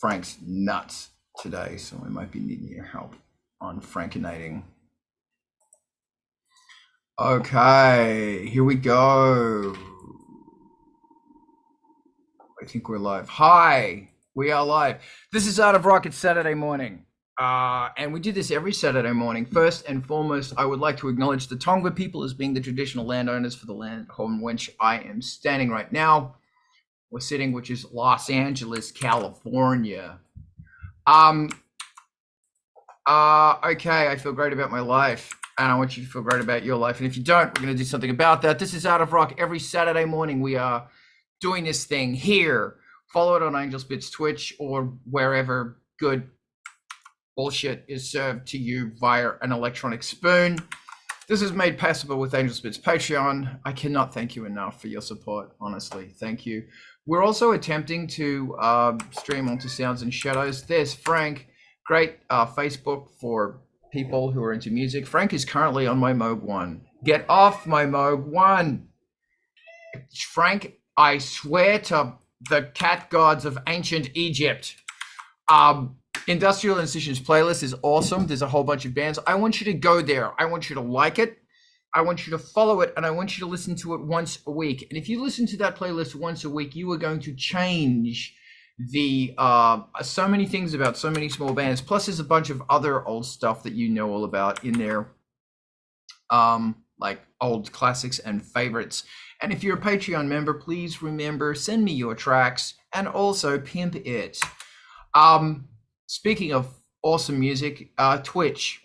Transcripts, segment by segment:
Frank's nuts today, so we might be needing your help on Frankinating. Okay, here we go. I think we're live. Hi, we are live. This is Art of Rock. It's Saturday morning. And we do this every Saturday morning. First and foremost, I would like to acknowledge the Tongva people as being the traditional landowners for the land on which I am standing right now. We're sitting, which is Los Angeles, California. Okay, I feel great about my life, and I want you to feel great about your life. And if you don't, we're going to do something about that. This is Art of Rock. Every Saturday morning, we are doing this thing here. Follow it on Angelspit's Twitch or wherever good bullshit is served to you via an electronic spoon. This is made possible with Angelspit's Patreon. I cannot thank you enough for your support, honestly. Thank you. We're also attempting to stream onto Sounds and Shadows. There's Frank, great Facebook for people who are into music. Frank is currently on my Moog 1. Get off my Moog 1. Frank, I swear to the cat gods of ancient Egypt. Industrial Incisions playlist is awesome. There's a whole bunch of bands. I want you to go there. I want you to like it. I want you to follow it, and I want you to listen to it once a week. And if you listen to that playlist once a week, you are going to change the so many things about so many small bands. Plus, there's a bunch of other old stuff that you know all about in there, like old classics and favorites. And if you're a Patreon member, please remember, send me your tracks and also pimp it. Speaking of awesome music, Twitch,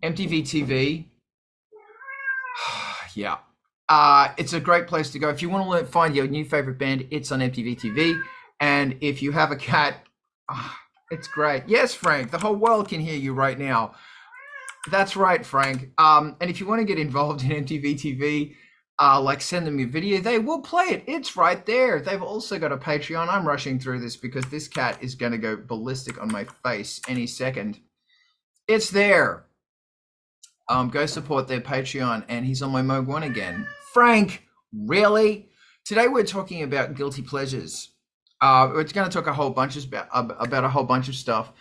MTV TV. Yeah, it's a great place to go. If you want to find your new favorite band, it's on MTV TV. And if you have a cat, it's great. Yes, Frank, the whole world can hear you right now. That's right, Frank. And if you want to get involved in MTV TV, like send them your video, they will play it. It's right there. They've also got a Patreon. I'm rushing through this because this cat is going to go ballistic on my face any second. It's there. Go support their Patreon, and he's on my Moog 1 again. Frank, really? Today we're talking about guilty pleasures. We're going to talk a whole bunch about a whole bunch of stuff.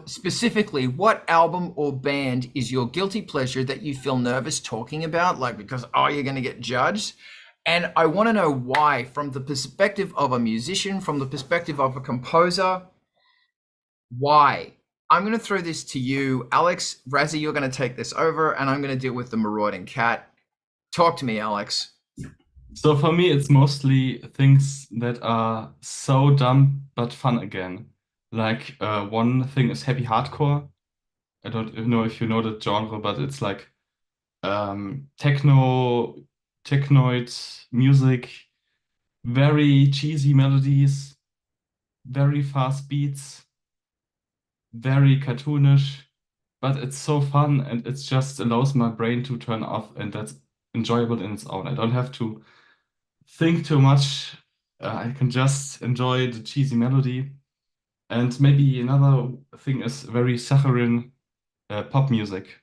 Specifically, what album or band is your guilty pleasure that you feel nervous talking about, like because, oh, you're going to get judged? And I want to know why, from the perspective of a musician, from the perspective of a composer, why? I'm going to throw this to you, Alex. Razi, you're going to take this over, and I'm going to deal with the marauding cat. Talk to me, Alex. So for me, it's mostly things that are so dumb but fun again. Like one thing is heavy hardcore. I don't know if you know that genre, but it's like technoid music, very cheesy melodies, very fast beats, very cartoonish, but it's so fun, and it just allows my brain to turn off, and that's enjoyable in its own. I don't have to think too much. I can just enjoy the cheesy melody. And maybe another thing is very saccharine pop music.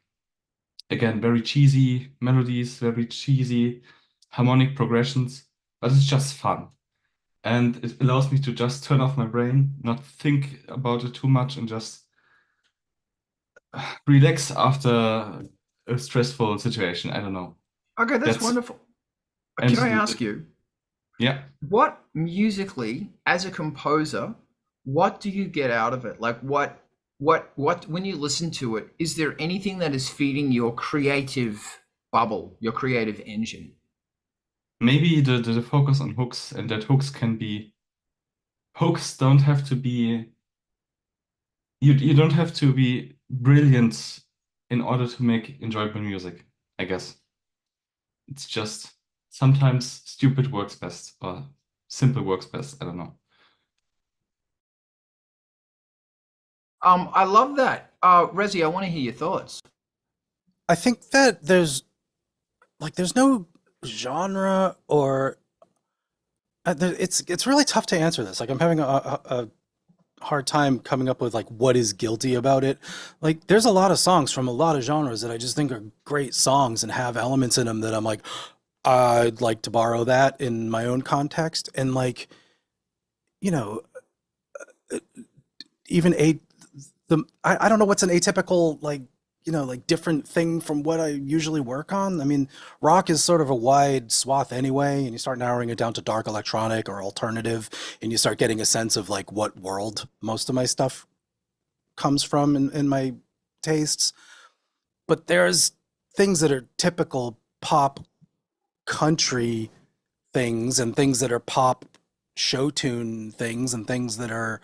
Again, very cheesy melodies, very cheesy harmonic progressions, but it's just fun. And it allows me to just turn off my brain, not think about it too much, and just relax after a stressful situation. I don't know. Okay, that's wonderful. Can I ask you? Yeah. What musically, as a composer, what do you get out of it? Like what when you listen to it, is there anything that is feeding your creative bubble, your creative engine? Maybe the focus on hooks, and that hooks don't have to be, you don't have to be brilliant in order to make enjoyable music, I guess. It's just sometimes stupid works best, or simple works best. I don't know. I love that. Rezi, I want to hear your thoughts. I think that there's no genre or it's really tough to answer this. Like I'm having a hard time coming up with like what is guilty about it. Like there's a lot of songs from a lot of genres that I just think are great songs and have elements in them that I'm like, I'd like to borrow that in my own context. And like, you know, even I don't know what's an atypical, like, you know, like different thing from what I usually work on. I mean, rock is sort of a wide swath anyway, and you start narrowing it down to dark electronic or alternative, and you start getting a sense of like what world most of my stuff comes from in my tastes. But there's things that are typical pop country things, and things that are pop show tune things, and things that are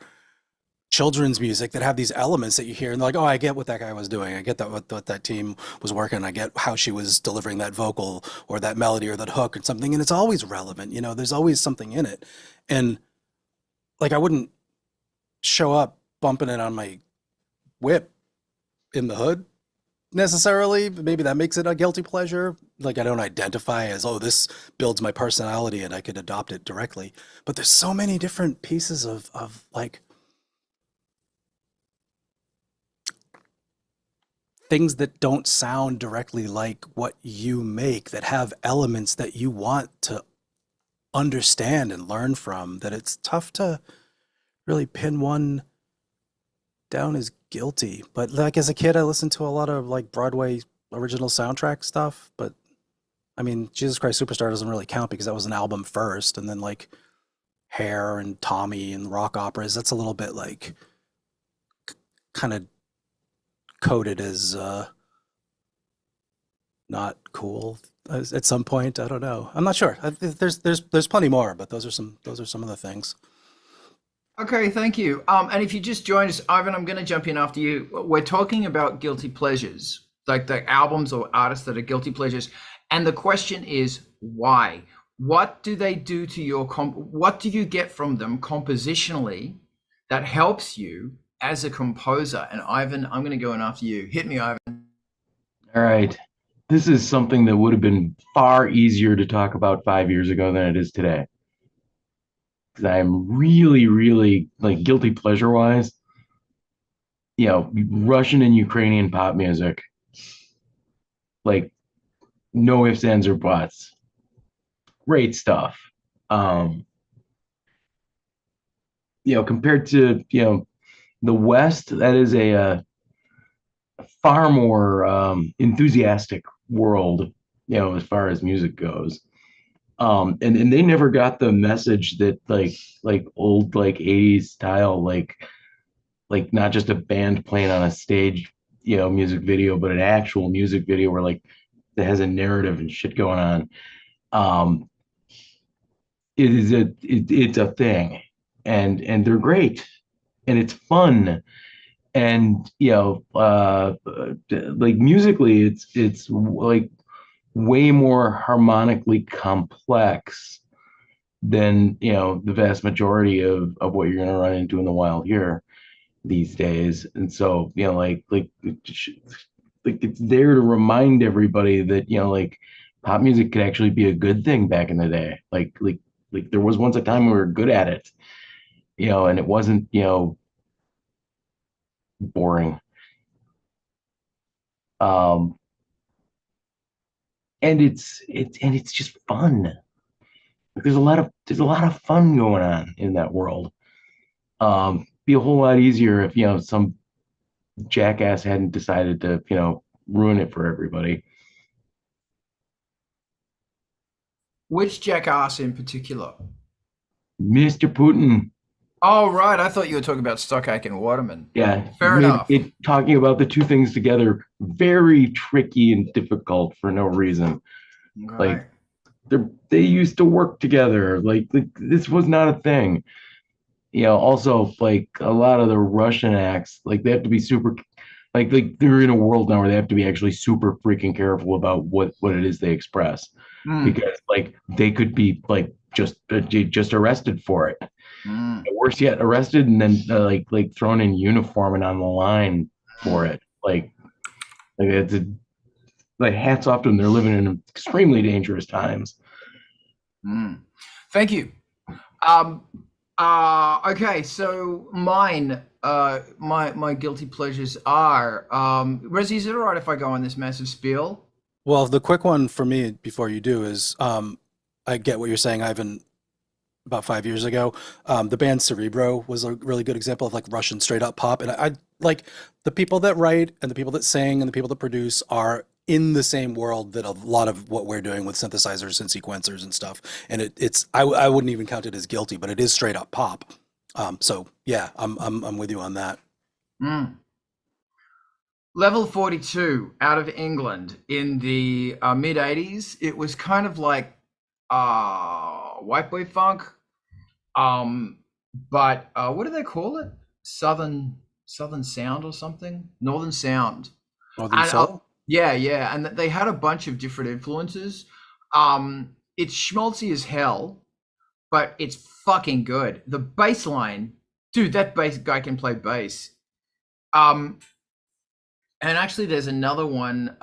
children's music that have these elements that you hear and they're like, oh, I get what that guy was doing. I get that what that team was working. I get how she was delivering that vocal or that melody or that hook or something. And it's always relevant. You know, there's always something in it. And like, I wouldn't show up bumping it on my whip in the hood necessarily. Maybe that makes it a guilty pleasure. Like, I don't identify as, oh, this builds my personality and I could adopt it directly. But there's so many different pieces of like things that don't sound directly like what you make, that have elements that you want to understand and learn from, that it's tough to really pin one down as guilty. But like, as a kid, I listened to a lot of like Broadway original soundtrack stuff. But I mean, Jesus Christ Superstar doesn't really count because that was an album first, and then like Hair and Tommy and rock operas, that's a little bit like kind of coded as not cool at some point. I don't know. I'm not sure. There's plenty more, but those are some of the things. Okay, thank you. And if you just joined us, Ivan, I'm going to jump in after you. We're talking about guilty pleasures, like the albums or artists that are guilty pleasures. And the question is, why? What do they do to your what do you get from them compositionally that helps you as a composer? And Ivan, I'm going to go in after you. Hit me, Ivan. All right. This is something that would have been far easier to talk about 5 years ago than it is today. Because I'm really, really, like, guilty pleasure wise, you know, Russian and Ukrainian pop music, like, no ifs, ands, or buts. Great stuff. You know, compared to, you know, the West, that is a far more enthusiastic world, you know, as far as music goes. And they never got the message that like old like 80s style, like not just a band playing on a stage, you know, music video, but an actual music video where like that has a narrative and shit going on. It's a thing, and they're great, and it's fun. And you know, like musically, it's like way more harmonically complex than, you know, the vast majority of what you're going to run into in the wild here these days. And so, you know, like it's there to remind everybody that, you know, like pop music could actually be a good thing back in the day. Like there was once a time we were good at it, you know, and it wasn't, you know, boring. And it's just fun. Like, there's a lot of fun going on in that world. Be a whole lot easier if, you know, some jackass hadn't decided to, you know, ruin it for everybody. Which jackass in particular? Mr. Putin. Oh, right. I thought you were talking about Stockake and Waterman. Yeah, Fair enough. Talking about the two things together, very tricky and difficult for no reason. Okay. Like they used to work together. Like this was not a thing. You know, also like a lot of the Russian acts, like they have to be super, like they're in a world now where they have to be actually super freaking careful about what it is they express, because like they could be like just arrested for it. Worse yet, arrested and then like thrown in uniform and on the line for it. Like it's like hats off to them. They're living in extremely dangerous times. Thank you. Okay, so mine, my guilty pleasures are, Rezi, is it all right if I go on this massive spiel? Well, the quick one for me before you do is, I get what you're saying, Ivan. about 5 years ago. The band Cerebro was a really good example of like Russian straight up pop. And I like the people that write and the people that sing and the people that produce are in the same world that a lot of what we're doing with synthesizers and sequencers and stuff. And I wouldn't even count it as guilty, but it is straight up pop. So yeah, I'm with you on that. Mm. Level 42 out of England in the mid 80s. It was kind of like white boy funk. But what do they call it? Southern sound or something? Northern sound. Northern And, Soul? yeah. And they had a bunch of different influences. It's schmaltzy as hell, but it's fucking good. The bass line, dude, that bass guy can play bass. And actually there's another one,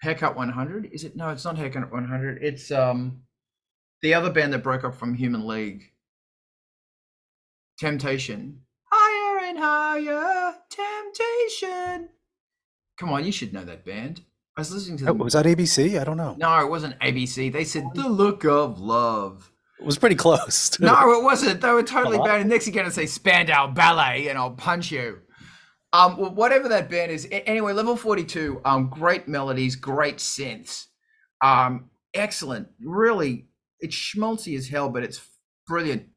Haircut 100. Is it? No, it's not Haircut 100. It's the other band that broke up from Human League. Temptation. Higher and higher, Temptation. Come on, you should know that band. I was listening to them. Was that ABC? I don't know. No, it wasn't ABC. They said The Look of Love. It was pretty close. Too. No, it wasn't. They were totally Come on. bad. And next you're going to say Spandau Ballet and I'll punch you. Well, whatever that band is. Anyway, level 42, great melodies, great synths. Excellent. Really, it's schmaltzy as hell, but it's brilliant.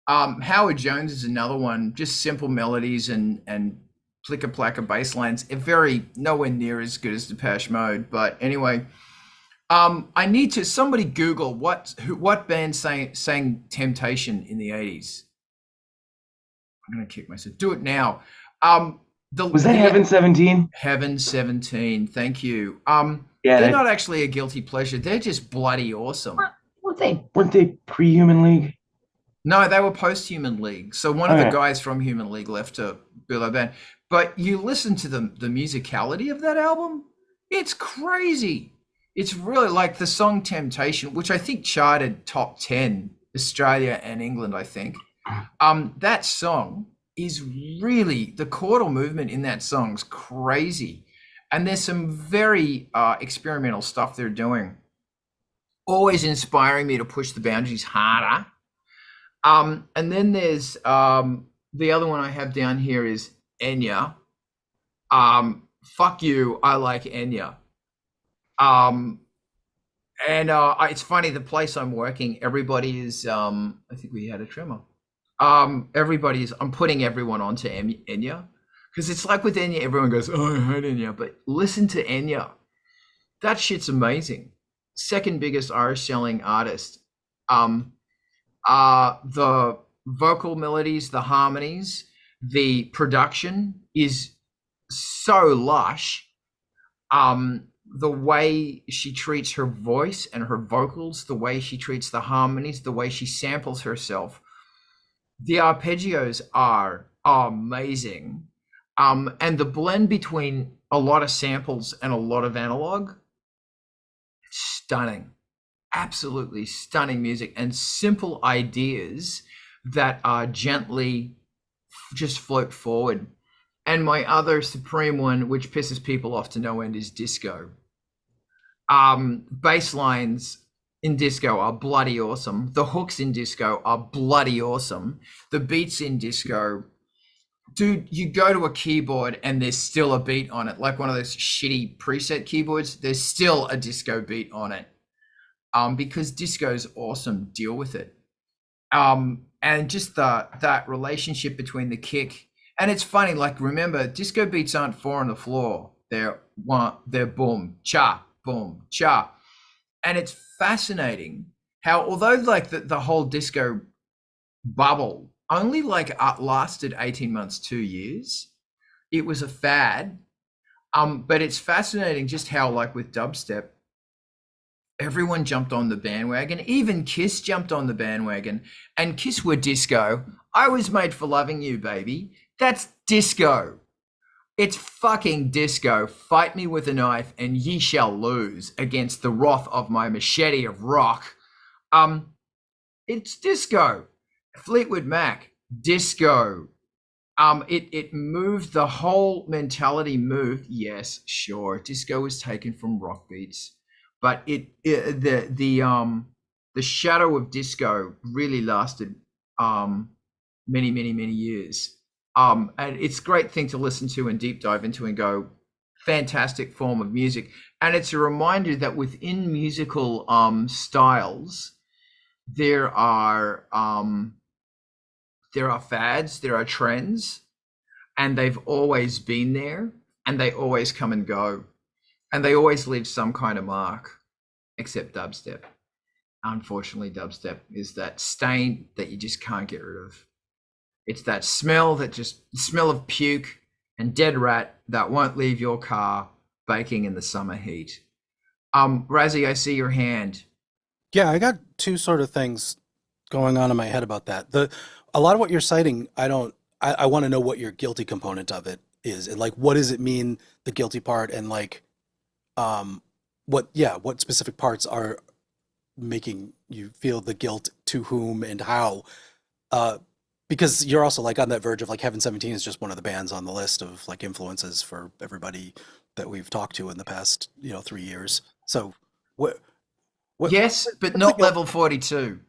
Howard Jones is another one. Just simple melodies and plicker-placker bass lines. Very nowhere near as good as Depeche Mode. But anyway, I need to somebody Google what band sang Temptation in the 80s. I'm gonna kick myself. Do it now. Was that Heaven 17? Heaven 17. Thank you. Yeah, they're not actually a guilty pleasure. They're just bloody awesome. Weren't they pre-Human League? No, they were post-Human League. So one of the guys from Human League left to build a band. But you listen to the musicality of that album, it's crazy. It's really like the song Temptation, which I think charted top 10, Australia and England, I think. That song is really, the chordal movement in that song's crazy. And there's some very experimental stuff they're doing. Always inspiring me to push the boundaries harder. And then there's the other one I have down here is Enya. Fuck you, I like Enya. And it's funny, the place I'm working, everybody is, I think we had a tremor. I'm putting everyone onto Enya. Because it's like with Enya, everyone goes, oh, I hate Enya. But listen to Enya. That shit's amazing. Second biggest Irish selling artist. The vocal melodies, the harmonies, the production is so lush. The way she treats her voice and her vocals, the way she treats the harmonies, the way she samples herself. The arpeggios are amazing. And the blend between a lot of samples and a lot of analog, stunning. Absolutely stunning music and simple ideas that are gently just float forward. And my other supreme one, which pisses people off to no end, is disco. Bass lines in disco are bloody awesome. The hooks in disco are bloody awesome. The beats in disco, dude, you go to a keyboard and there's still a beat on it, like one of those shitty preset keyboards. There's still a disco beat on it. Because disco's awesome, deal with it. And just that relationship between the kick, and it's funny, like, remember, disco beats aren't 4 on the floor. They're boom, cha, boom, cha. And it's fascinating how, although like the whole disco bubble only like lasted 18 months, 2 years, it was a fad. But it's fascinating just how, like with dubstep, everyone jumped on the bandwagon. Even Kiss jumped on the bandwagon. And Kiss were disco. I was made for loving you, baby. That's disco. It's fucking disco. Fight me with a knife and ye shall lose against the wrath of my machete of rock. It's disco. Fleetwood Mac, disco. It moved, the whole mentality moved. Yes, sure. Disco was taken from rock beats. But the the shadow of disco really lasted many, many, many years. And it's a great thing to listen to and deep dive into and go, fantastic form of music. And it's a reminder that within musical styles, there are fads, there are trends, and they've always been there, and they always come and go, and they always leave some kind of mark, except dubstep. Unfortunately, dubstep is that stain that you just can't get rid of. It's that smell of puke and dead rat that won't leave your car baking in the summer heat. Razzie, I see your hand. Yeah, I got two sort of things going on in my head about that. A lot of what you're citing, I want to know what your guilty component of it is, and like what does it mean, the guilty part, and like what specific parts are making you feel the guilt, to whom and how, because you're also like on that verge of like Heaven 17 is just one of the bands on the list of like influences for everybody that we've talked to in the past 3 years. So what Yes, but what's not the guilt? level 42.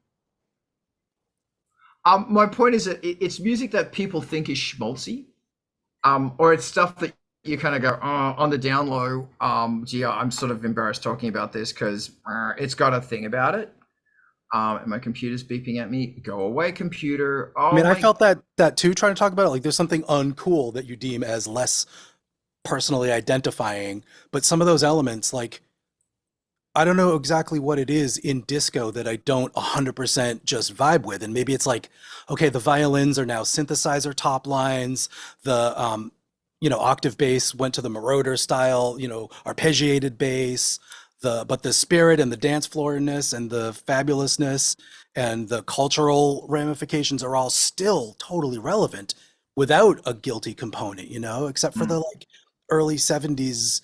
My point is that it's music that people think is schmaltzy, or it's stuff that you kind of go, on the down low. Gee, I'm sort of embarrassed talking about this because it's got a thing about it. And my computer's beeping at me. Go away, computer. I mean, I my felt that too, trying to talk about it. Like there's something uncool that you deem as less personally identifying, but some of those elements, like I don't know exactly what it is in disco that I don't 100% just vibe with. And maybe it's like, okay, the violins are now synthesizer top lines. The, octave bass went to the Marauder style, arpeggiated bass. But the spirit and the dance floorness and the fabulousness and the cultural ramifications are all still totally relevant without a guilty component, except for the like early 70s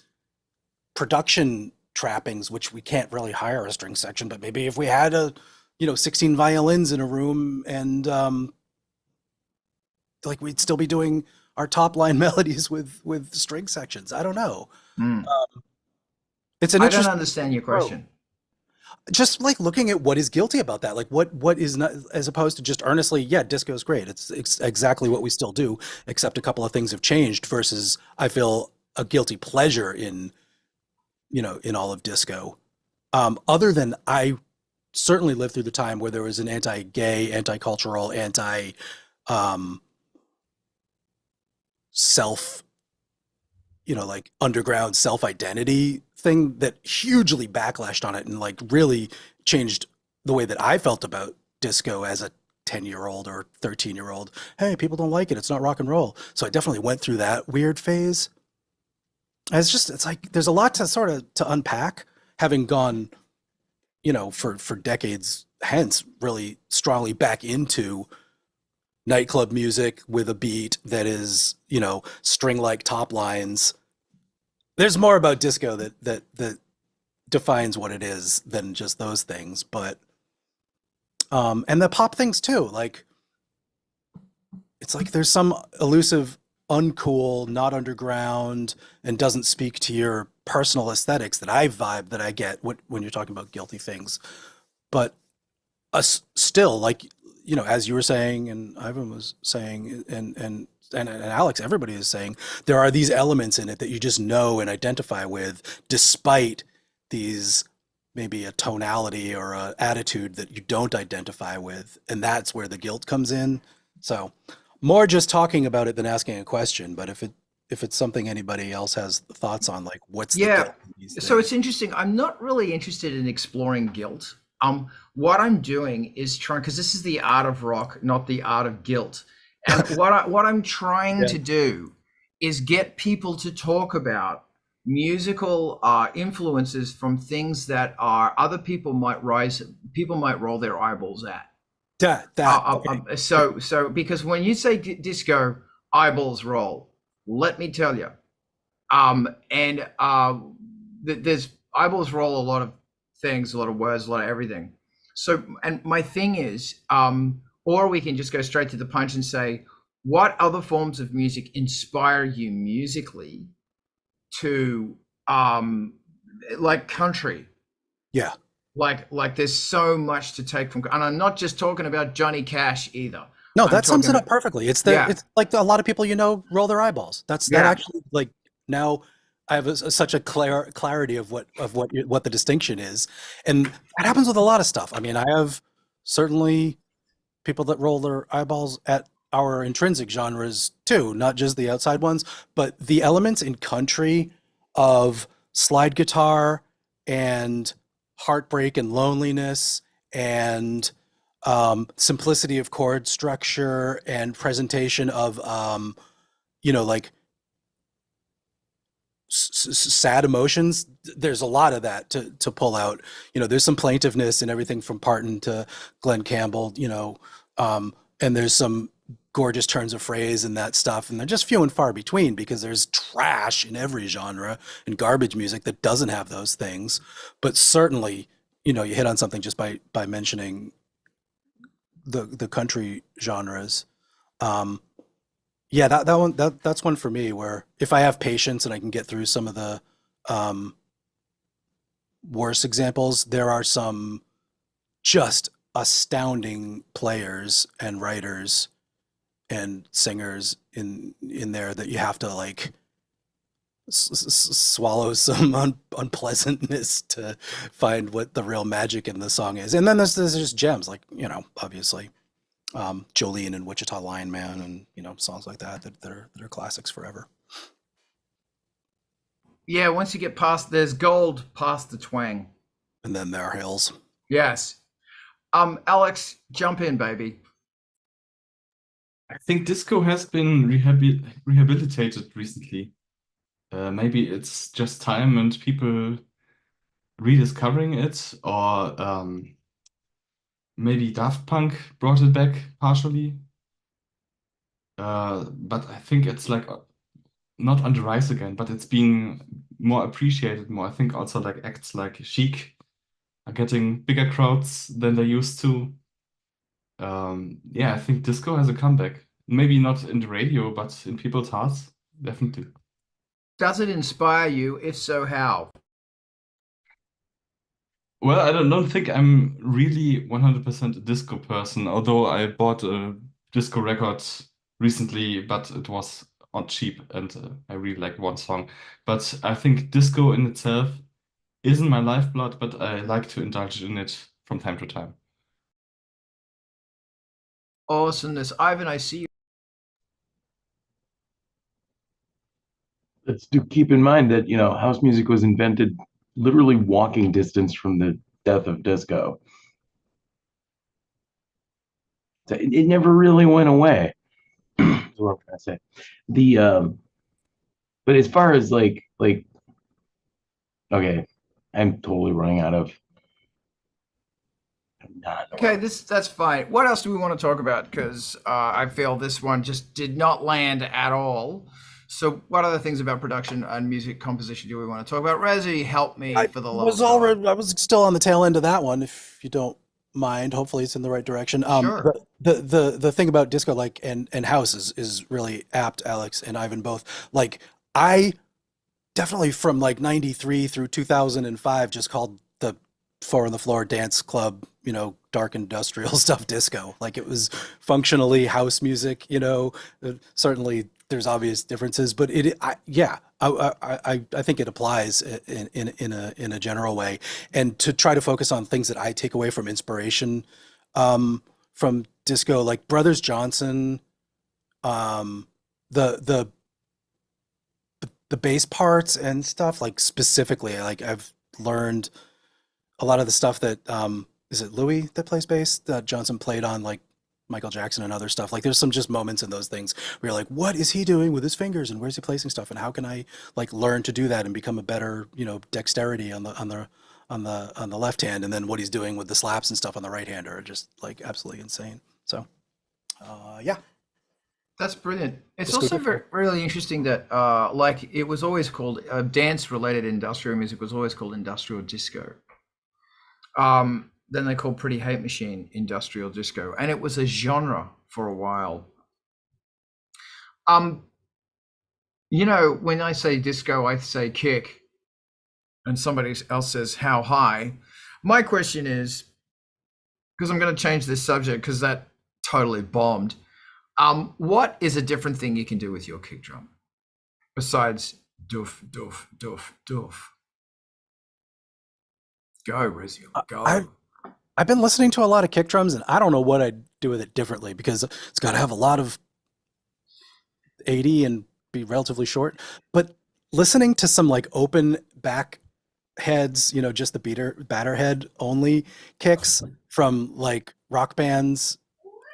production trappings, which we can't really hire a string section, but maybe if we had 16 violins in a room and like we'd still be doing our top line melodies with string sections. I don't know. It's an I don't interesting understand your question. just like looking at what is guilty about that, like what is not, as opposed to just earnestly, yeah, disco is great. It's exactly what we still do, except a couple of things have changed versus I feel a guilty pleasure in all of disco. Other than I certainly lived through the time where there was an anti-gay, anti-cultural, self, like underground self-identity thing that hugely backlashed on it and like really changed the way that I felt about disco as a 10-year-old or 13-year-old. Hey, people don't like it. It's not rock and roll. So I definitely went through that weird phase. It's like there's a lot to unpack, having gone, for decades hence really strongly back into nightclub music with a beat that is, string-like top lines. There's more about disco that defines what it is than just those things, but and the pop things too. Like it's like there's some elusive, uncool, not underground, and doesn't speak to your personal aesthetics that I get when you're talking about guilty things. But still, like as you were saying, and Ivan was saying, and Alex, everybody is saying, there are these elements in it that you just know and identify with, despite these maybe a tonality or a attitude that you don't identify with, and that's where the guilt comes in. So more just talking about it than asking a question, but if it's something anybody else has thoughts on, like what's the guilt in these So things? it's interesting. I'm not really interested in exploring guilt. What I'm doing is trying, because this is the art of rock, not the art of guilt. And what I'm trying to do is get people to talk about musical influences from things that are other people might roll their eyeballs at. Okay. So because when you say disco, eyeballs roll. Let me tell you, there's eyeballs roll a lot of things, a lot of words, a lot of everything. So, and my thing is, or we can just go straight to the punch and say, what other forms of music inspire you musically to, like country? Yeah. Like there's so much to take from, and I'm not just talking about Johnny Cash either. No, I'm that sums it talking- up perfectly. It's Yeah. it's like a lot of people, roll their eyeballs. That Yeah. actually, like, now I have such a clarity of what the distinction is, and that happens with a lot of stuff. I mean, I have certainly people that roll their eyeballs at our intrinsic genres too, not just the outside ones, but the elements in country of slide guitar and heartbreak and loneliness and simplicity of chord structure and presentation of like sad emotions. There's a lot of that to pull out. There's some plaintiveness in everything from Parton to Glenn Campbell, and there's some gorgeous turns of phrase and that stuff, and they're just few and far between because there's trash in every genre and garbage music that doesn't have those things. But certainly, you hit on something just by mentioning the country genres. Yeah, that's one for me where if I have patience and I can get through some of the worse examples, there are some just astounding players and writers and singers in there that you have to like swallow some unpleasantness to find what the real magic in the song is. And then there's just gems like, obviously Jolene and Wichita Lion Man and songs like that are classics forever. Yeah, once you get past, there's gold past the twang. And then there are hills. Yes. Alex, jump in, baby. I think disco has been rehabilitated recently. Maybe it's just time and people rediscovering it, or maybe Daft Punk brought it back partially. But I think it's like not on the rise again, but it's being more appreciated more. I think also like acts like Chic are getting bigger crowds than they used to. Yeah, I think disco has a comeback. Maybe not in the radio, but in people's hearts, definitely. Does it inspire you? If so, how? Well, I don't think I'm really 100% a disco person, although I bought a disco record recently, but it was on cheap and I really like one song. But I think disco in itself isn't my lifeblood, but I like to indulge in it from time to time. Awesomeness. Ivan, I see you. Let's keep in mind that house music was invented literally walking distance from the death of disco. So it never really went away. That's what I'm trying to say. But as far as like okay, I'm totally running out of. Okay, that's fine. What else do we want to talk about? Because I feel this one just did not land at all. So what other things about production and music composition do we want to talk about? Razi, help me for the love of God. I was still on the tail end of that one, if you don't mind. Hopefully it's in the right direction. Sure. The thing about disco, like, and house is really apt, Alex and Ivan both. Like, I definitely from like 93 through 2005 just called the Four on the Floor dance club, dark industrial stuff disco. Like, it was functionally house music, certainly there's obvious differences, but I think it applies in a general way. And to try to focus on things that I take away from inspiration from disco, like Brothers Johnson, the bass parts and stuff, like specifically, like I've learned a lot of the stuff that is it Louis that plays bass that Johnson played on like Michael Jackson and other stuff. Like, there's some just moments in those things where you're like, what is he doing with his fingers and where's he placing stuff and how can I like learn to do that and become a better dexterity on the left hand, and then what he's doing with the slaps and stuff on the right hand are just like absolutely insane. So yeah, that's brilliant. It's Disco also disco. really interesting that like it was always called dance related industrial music was always called industrial disco. Then they called Pretty Hate Machine industrial disco, and it was a genre for a while. When I say disco, I say kick, and somebody else says how high. My question is, because I'm going to change this subject because that totally bombed. What is a different thing you can do with your kick drum besides doof, doof, doof, doof? Go, Raziel, go. I've been listening to a lot of kick drums, and I don't know what I'd do with it differently because it's got to have a lot of 80 and be relatively short. But listening to some like open back heads, you know, just the batter head only kicks from like rock bands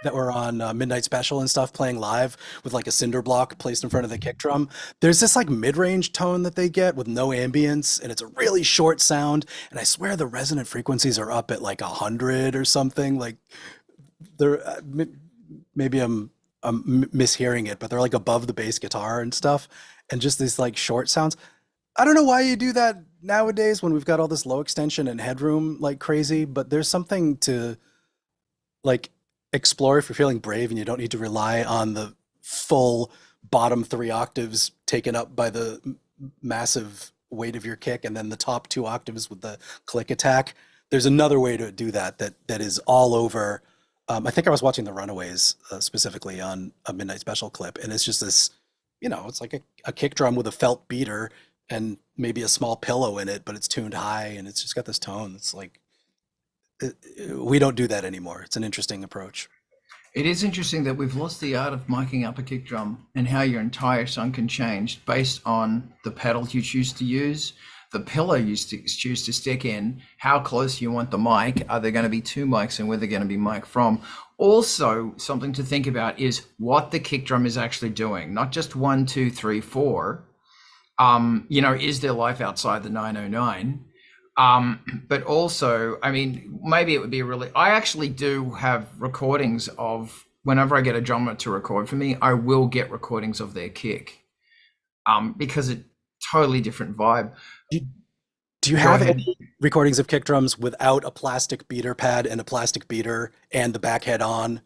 that were on Midnight Special and stuff playing live with like a cinder block placed in front of the kick drum. There's this like mid-range tone that they get with no ambience, and it's a really short sound. And I swear the resonant frequencies are up at like 100 or something. Like they're maybe I'm mishearing it, but they're like above the bass guitar and stuff, and just these like short sounds. I don't know why you do that nowadays when we've got all this low extension and headroom like crazy, but there's something to like explore if you're feeling brave and you don't need to rely on the full bottom 3 octaves taken up by the massive weight of your kick and then the top 2 octaves with the click attack. There's another way to do that is all over. I think I was watching The Runaways specifically on a Midnight Special clip, and it's just this, you know, it's like a kick drum with a felt beater and maybe a small pillow in it, but it's tuned high and it's just got this tone. It's like, we don't do that anymore. It's an interesting approach. It is interesting that we've lost the art of miking up a kick drum and how your entire song can change based on the pedal you choose to use, the pillow you choose to stick in, how close you want the mic, are there going to be 2 mics and where they're going to be mic from. Also, something to think about is what the kick drum is actually doing, not just 1, 2, 3, 4. You know, is there life outside the 909? But also, I mean, maybe it would be I actually do have recordings of, whenever I get a drummer to record for me, I will get recordings of their kick, because it's totally different vibe. Do you have any recordings of kick drums without a plastic beater pad and a plastic beater and the back head on?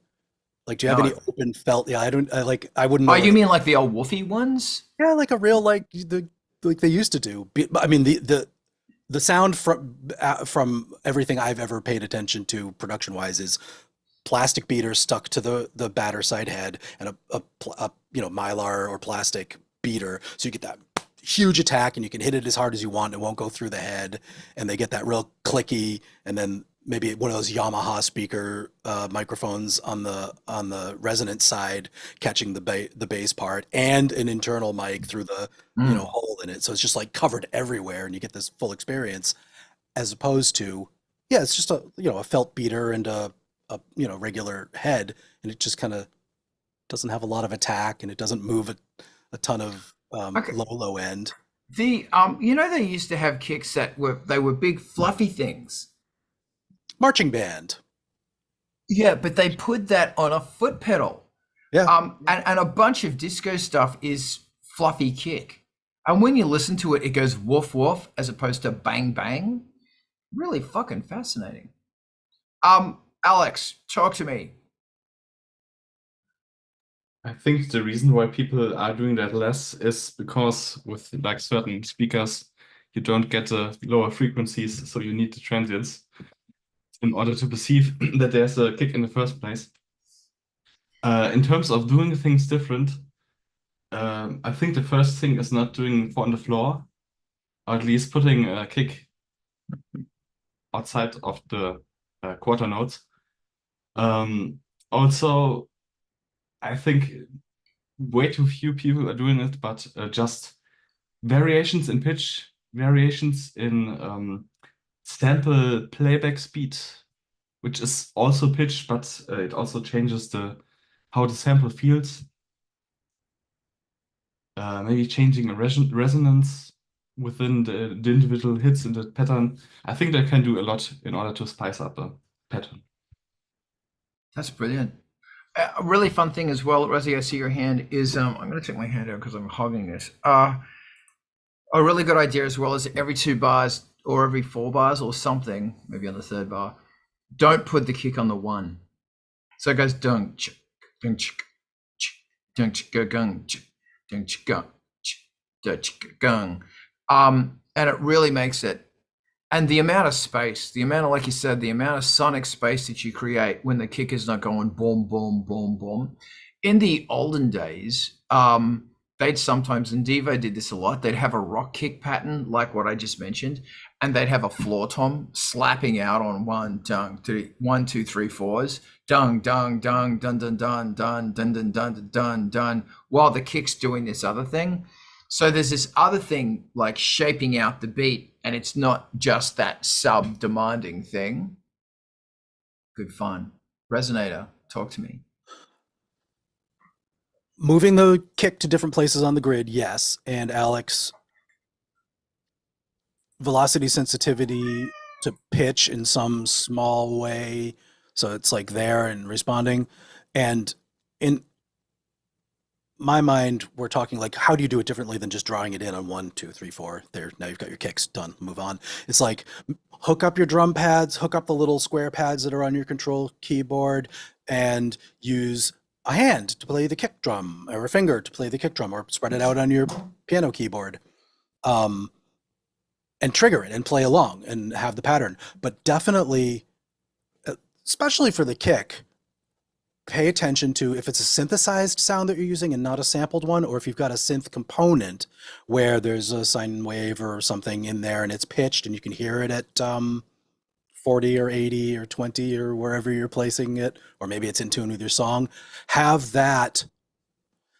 Like, do you have any open felt? Yeah, I wouldn't know. Oh, you mean like the old woofy ones? Yeah, like a real, like they used to do. I mean, the sound from everything I've ever paid attention to production wise is plastic beater stuck to the batter side head and a you know, mylar or plastic beater, so you get that huge attack and you can hit it as hard as you want. It won't go through the head, and they get that real clicky, and then maybe one of those Yamaha speaker microphones on the resonant side catching the bass part, and an internal mic through the you know, hole in it. So it's just like covered everywhere, and you get this full experience, as opposed to, yeah, it's just a, you know, a felt beater and a you know, regular head, and it just kind of doesn't have a lot of attack, and it doesn't move a ton of low end. The you know, they used to have kicks that were big fluffy things. Marching band. Yeah, but they put that on a foot pedal. Yeah. And a bunch of disco stuff is fluffy kick. And when you listen to it, it goes woof woof as opposed to bang bang. Really fucking fascinating. Alex, talk to me. I think the reason why people are doing that less is because with like certain speakers, you don't get the lower frequencies, so you need the transients in order to perceive that there's a kick in the first place. In terms of doing things different, I think the first thing is not doing 4 on the floor, or at least putting a kick outside of the quarter notes. Also, I think way too few people are doing it, but just variations in pitch, variations in sample playback speed, which is also pitch, but it also changes how the sample feels. Maybe changing a resonance within the individual hits in the pattern. I think that can do a lot in order to spice up a pattern. That's brilliant. A really fun thing as well, Rosie, I see your hand, is I'm going to take my hand out because I'm hogging this. A really good idea as well is every 2 bars or every 4 bars or something, maybe on the 3rd bar, don't put the kick on the 1. So it goes dung, ch, dung, ch, dung, ch, gung, ch, dung, ch, gung, ch, da, ch, gung. And it really makes it And the amount of space, the amount of, like you said, the amount of sonic space that you create when the kick is not going boom, boom, boom, boom. In the olden days, they'd sometimes, and Devo did this a lot, they'd have a rock kick pattern like what I just mentioned, and they'd have a floor tom slapping out on one, dung, three, 1, 2, 3, 4s, dung, dung, dung, dun, dun, dun, dun, dun, dun, dun, dun, dun, while the kick's doing this other thing. So there's this other thing like shaping out the beat, and it's not just that sub-demanding thing. Good fun. Resonator, talk to me. Moving the kick to different places on the grid, yes. And Alex, velocity sensitivity to pitch in some small way, so it's like there and responding. And in my mind, we're talking like, how do you do it differently than just drawing it in on 1, 2, 3, 4? There, now you've got your kicks done. Move on. It's like hook up your drum pads, hook up the little square pads that are on your control keyboard, and use a hand to play the kick drum, or a finger to play the kick drum, or spread it out on your piano keyboard, and trigger it and play along and have the pattern. But definitely, especially for the kick, pay attention to if it's a synthesized sound that you're using and not a sampled one, or if you've got a synth component where there's a sine wave or something in there and it's pitched and you can hear it at 40 or 80 or 20 or wherever you're placing it, or maybe it's in tune with your song. Have that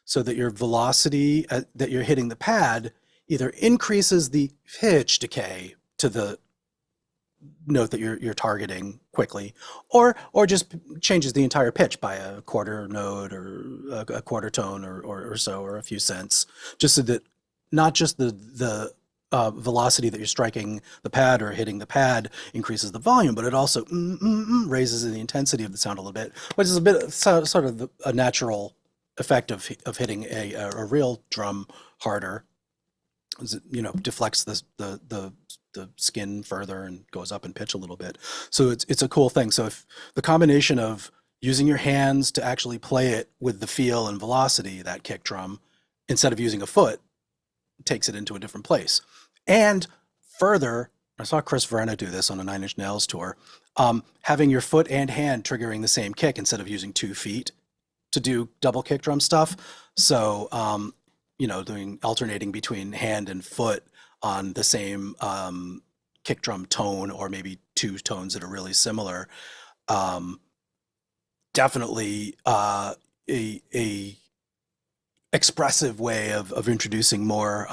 so that your velocity that you're hitting the pad either increases the pitch decay to the note that you're targeting quickly, or just changes the entire pitch by a quarter note or a quarter tone or so, or a few cents, just so that not just the velocity that you're striking the pad or hitting the pad increases the volume, but it also raises the intensity of the sound a little bit, which is a bit sort of a natural effect of hitting a real drum harder. You know, deflects the skin further and goes up in pitch a little bit. So it's a cool thing. So if the combination of using your hands to actually play it with the feel and velocity, that kick drum, instead of using a foot, takes it into a different place. And further, I saw Chris Verena do this on a Nine Inch Nails tour, having your foot and hand triggering the same kick instead of using 2 feet to do double kick drum stuff. So you know, doing alternating between hand and foot on the same kick drum tone, or maybe 2 tones that are really similar. Definitely a expressive way of introducing more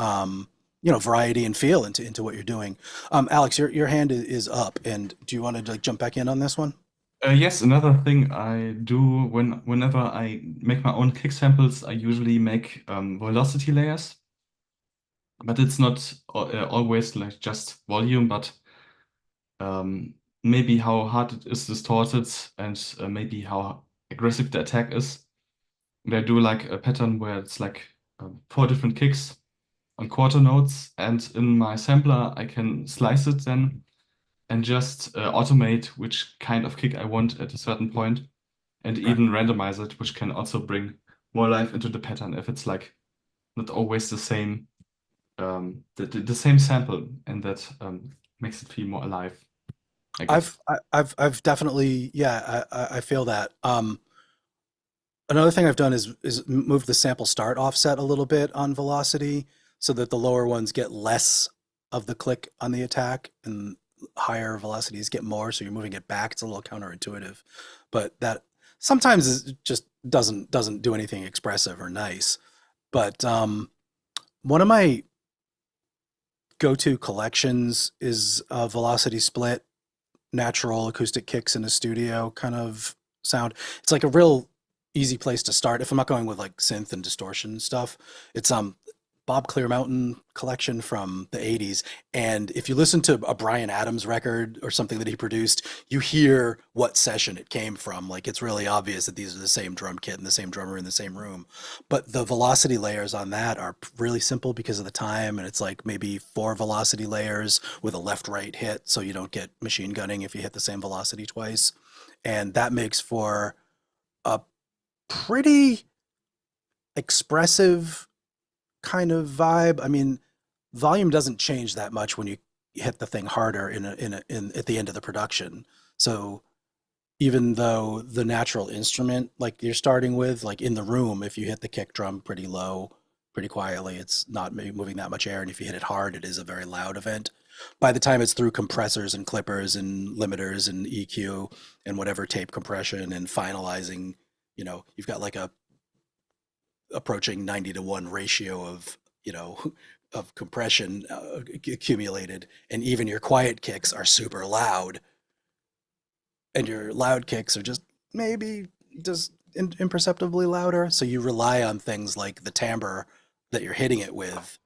you know, variety and feel into what you're doing. Alex, your hand is up, and do you want to like jump back in on this one? Yes, another thing I do whenever I make my own kick samples, I usually make velocity layers, but it's not always like just volume, but maybe how hard it is distorted, and maybe how aggressive the attack is. And I do like a pattern where it's like 4 different kicks on quarter notes, and in my sampler I can slice it then and just automate which kind of kick I want at a certain point, and even randomize it, which can also bring more life into the pattern if it's like not always the same the same sample, and that makes it feel more alive, I guess. I've definitely, yeah, I feel that. Another thing I've done is move the sample start offset a little bit on velocity so that the lower ones get less of the click on the attack and higher velocities get more, so you're moving it back. It's a little counterintuitive, but that sometimes it just doesn't do anything expressive or nice. But one of my go-to collections is a velocity split, natural acoustic kicks in a studio kind of sound. It's like a real easy place to start if I'm not going with like synth and distortion stuff. It's Bob Clearmountain collection from the 80s. And if you listen to a Bryan Adams record or something that he produced, you hear what session it came from. Like, it's really obvious that these are the same drum kit and the same drummer in the same room. But the velocity layers on that are really simple because of the time. And it's like maybe 4 velocity layers with a left-right hit, so you don't get machine gunning if you hit the same velocity twice. And that makes for a pretty expressive kind of vibe. I mean, volume doesn't change that much when you hit the thing harder in at the end of the production. So even though the natural instrument, like you're starting with, like in the room, if you hit the kick drum pretty low, pretty quietly, it's not maybe moving that much air. And if you hit it hard, it is a very loud event. By the time it's through compressors and clippers and limiters and EQ and whatever tape compression and finalizing, you know, you've got like a approaching 90-to-1 ratio of, you know, of compression accumulated, and even your quiet kicks are super loud, and your loud kicks are just maybe just imperceptibly louder. So you rely on things like the timbre that you're hitting it with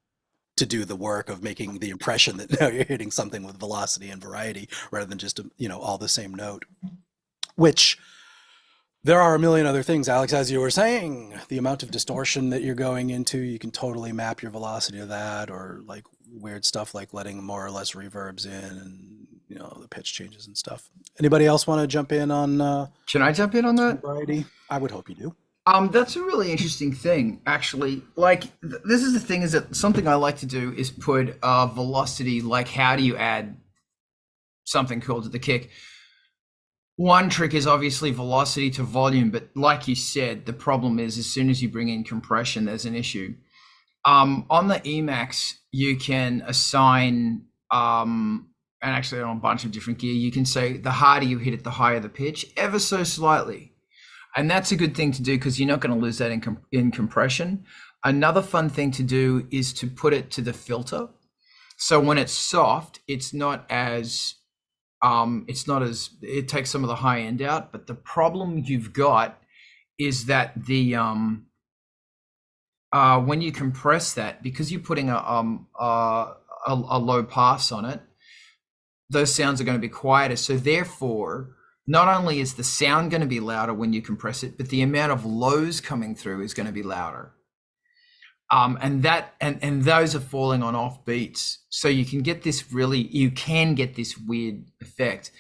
to do the work of making the impression that now you're hitting something with velocity and variety rather than just, you know, all the same note. Which there are a million other things, Alex, as you were saying, the amount of distortion that you're going into, you can totally map your velocity to that, or like weird stuff like letting more or less reverbs in, and, you know, the pitch changes and stuff. Anybody else want to jump in on Can I jump in on that? variety? I would hope you do. That's a really interesting thing, actually. Like, this is the thing, is that something I like to do is put velocity, like how do you add something cool to the kick? One trick is obviously velocity to volume, but like you said, the problem is as soon as you bring in compression, there's an issue. On the Emacs, you can assign, and actually on a bunch of different gear, you can say the harder you hit it, the higher the pitch, ever so slightly. And that's a good thing to do because you're not going to lose that in compression. Another fun thing to do is to put it to the filter. So when it's soft, it's not as, it takes some of the high end out, but the problem you've got is that the, when you compress that, because you're putting a low pass on it, those sounds are going to be quieter. So therefore, not only is the sound going to be louder when you compress it, but the amount of lows coming through is going to be louder. And those are falling on off beats. So you can get this weird effect.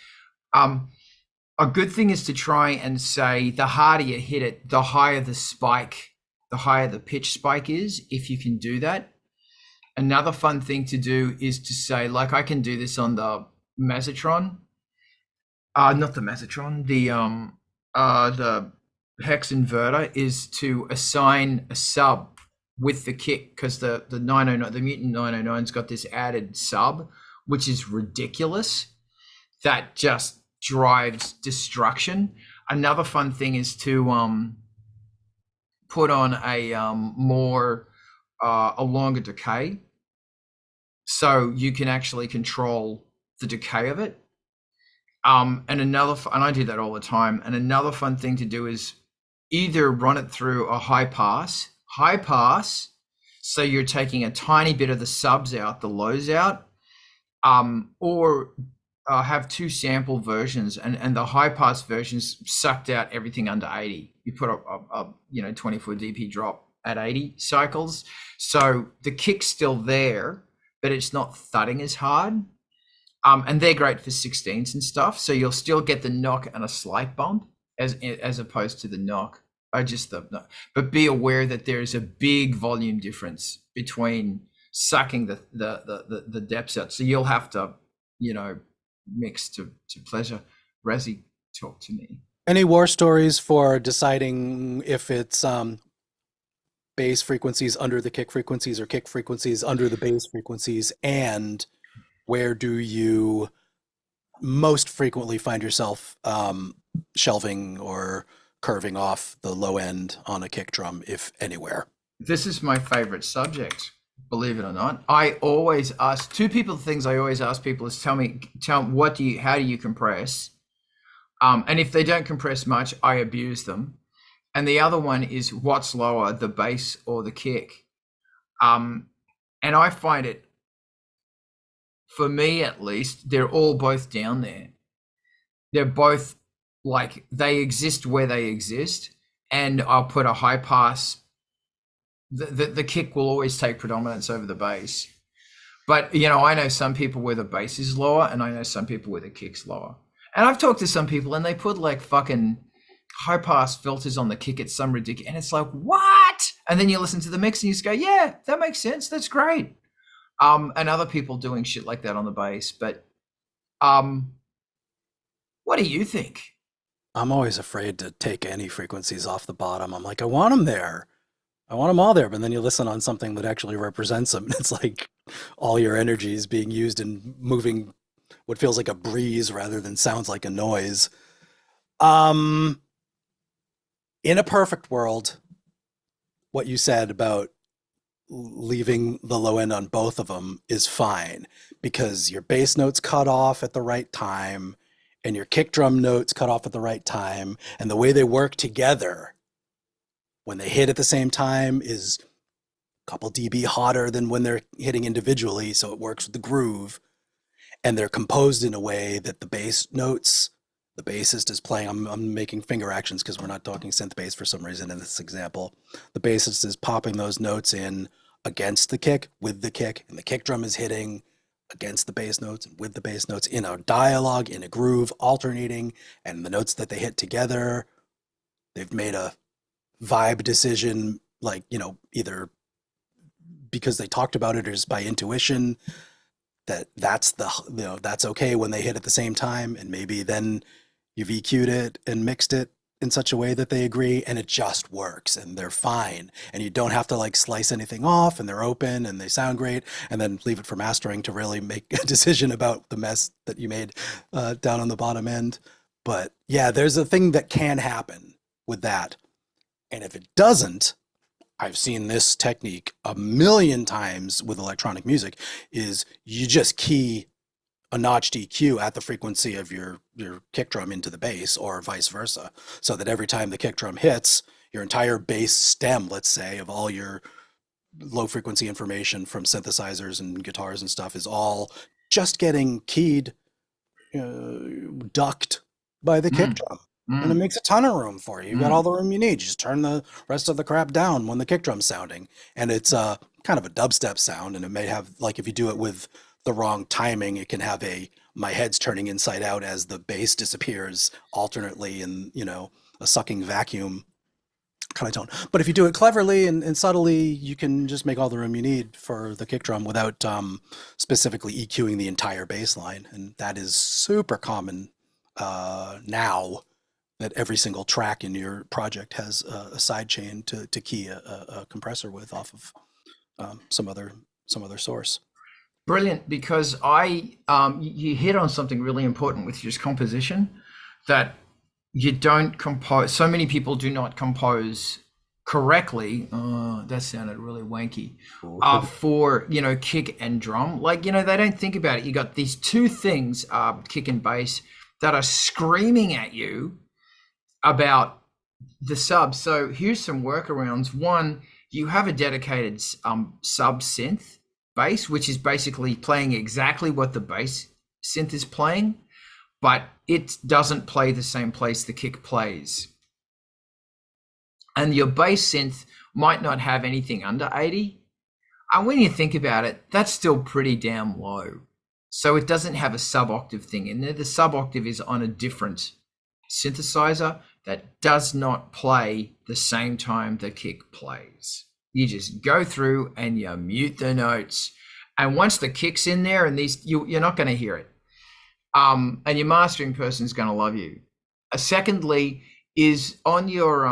A good thing is to try and say the harder you hit it, the higher the spike, the higher the pitch spike is, if you can do that. Another fun thing to do is to say, like I can do this on the Mazatron. Not the Mazatron, the hex inverter, is to assign a sub with the kick, because the 909, the Mutant 909's got this added sub, which is ridiculous. That just drives destruction. Another fun thing is to put on a longer decay, so you can actually control the decay of it. And I do that all the time. And another fun thing to do is either run it through a high pass, so you're taking a tiny bit of the subs out, the lows out, or have two sample versions, and the high pass versions sucked out everything under 80. You put a 24 dp drop at 80 cycles, so the kick's still there, but it's not thudding as hard. And they're great for 16s and stuff, so you'll still get the knock and a slight bump as opposed to the knock. But be aware that there is a big volume difference between sucking the depths out. So you'll have to, mix to pleasure. Razi, talk to me. Any war stories for deciding if it's bass frequencies under the kick frequencies or kick frequencies under the bass frequencies, and where do you most frequently find yourself shelving or curving off the low end on a kick drum, if anywhere? This is my favorite subject, believe it or not. I always ask things I always ask people is tell me how do you compress? And if they don't compress much, I abuse them. And the other one is what's lower, the bass or the kick? And I find it, for me at least, they're all both down there. They're both like, they exist where they exist, and I'll put a high pass. The kick will always take predominance over the bass. But, I know some people where the bass is lower, and I know some people where the kick's lower. And I've talked to some people and they put like fucking high pass filters on the kick at some ridiculous, and it's like, what? And then you listen to the mix and you just go, yeah, that makes sense. That's great. and other people doing shit like that on the bass. But what do you think? I'm always afraid to take any frequencies off the bottom. I'm like, I want them there. I want them all there. But then you listen on something that actually represents them. It's like all your energy is being used in moving what feels like a breeze rather than sounds like a noise. In a perfect world, what you said about leaving the low end on both of them is fine because your bass notes cut off at the right time and your kick drum notes cut off at the right time, and the way they work together when they hit at the same time is a couple dB hotter than when they're hitting individually, so it works with the groove, and they're composed in a way that the bass notes, the bassist is playing, I'm making finger actions because we're not talking synth bass for some reason in this example. The bassist is popping those notes in against the kick, with the kick, and the kick drum is hitting against the bass notes and with the bass notes in a dialogue, in a groove, alternating, and the notes that they hit together, they've made a vibe decision, like, you know, either because they talked about it or just by intuition, that's the, you know, that's okay when they hit at the same time, and maybe then you've EQ'd it and mixed it in such a way that they agree and it just works and they're fine, and you don't have to like slice anything off, and they're open and they sound great, and then leave it for mastering to really make a decision about the mess that you made down on the bottom end. But yeah, there's a thing that can happen with that, and if it doesn't, I've seen this technique a million times with electronic music, is you just key a notched EQ at the frequency of your kick drum into the bass, or vice versa, so that every time the kick drum hits, your entire bass stem, let's say, of all your low frequency information from synthesizers and guitars and stuff is all just getting keyed, ducked by the kick drum. And it makes a ton of room for you. You got all the room you need. You just turn the rest of the crap down when the kick drum's sounding. And it's kind of a dubstep sound, and it may have, like, if you do it with the wrong timing, it can have a my head's turning inside out as the bass disappears alternately, and, you know, a sucking vacuum kind of tone. But if you do it cleverly and subtly, you can just make all the room you need for the kick drum without specifically EQing the entire bass line. And that is super common now, that every single track in your project has a side chain to key a compressor with off of some other source. Brilliant, because you hit on something really important with just composition, that you don't compose. So many people do not compose correctly. Oh, that sounded really wanky. For, you know, kick and drum, like, you know, they don't think about it. You got these two things, kick and bass, that are screaming at you about the sub. So here's some workarounds. One, you have a dedicated sub synth bass, which is basically playing exactly what the bass synth is playing, but it doesn't play the same place the kick plays. And your bass synth might not have anything under 80. And when you think about it, that's still pretty damn low. So it doesn't have a sub-octave thing in there. The sub-octave is on a different synthesizer that does not play the same time the kick plays. You just go through and you mute the notes, and once the kick's in there, and you're not going to hear it, and your mastering person is going to love you. Secondly, is on your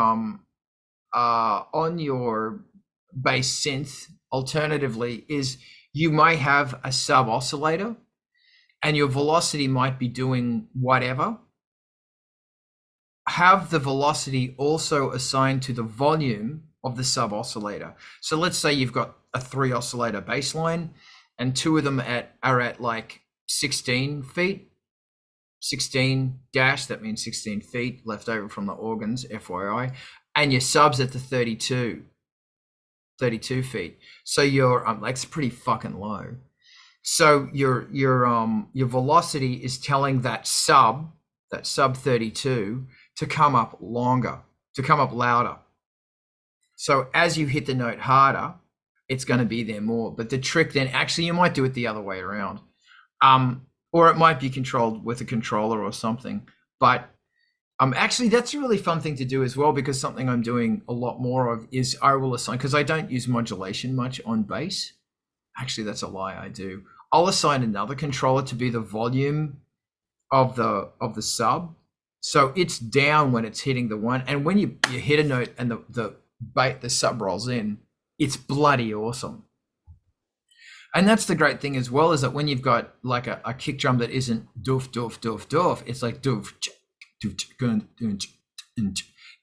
bass synth. Alternatively, is you may have a sub oscillator, and your velocity might be doing whatever. Have the velocity also assigned to the volume of the sub oscillator. So let's say you've got a 3 oscillator bass line, and 2 of them are at like 16 feet, 16 dash, that means 16 feet left over from the organs, FYI, and your sub's at the 32 feet. So your that's pretty fucking low. So your velocity is telling that sub 32 to come up longer, to come up louder. So as you hit the note harder, it's going to be there more. But the trick then, actually, you might do it the other way around. Or it might be controlled with a controller or something. But actually, that's a really fun thing to do as well, because something I'm doing a lot more of is I will assign, because I don't use modulation much on bass. Actually, that's a lie. I do. I'll assign another controller to be the volume of the sub, so it's down when it's hitting the one, and when you hit a note and the sub rolls in, it's bloody awesome. And that's the great thing as well, is that when you've got like a kick drum that isn't doof doof doof doof, it's like doof doof,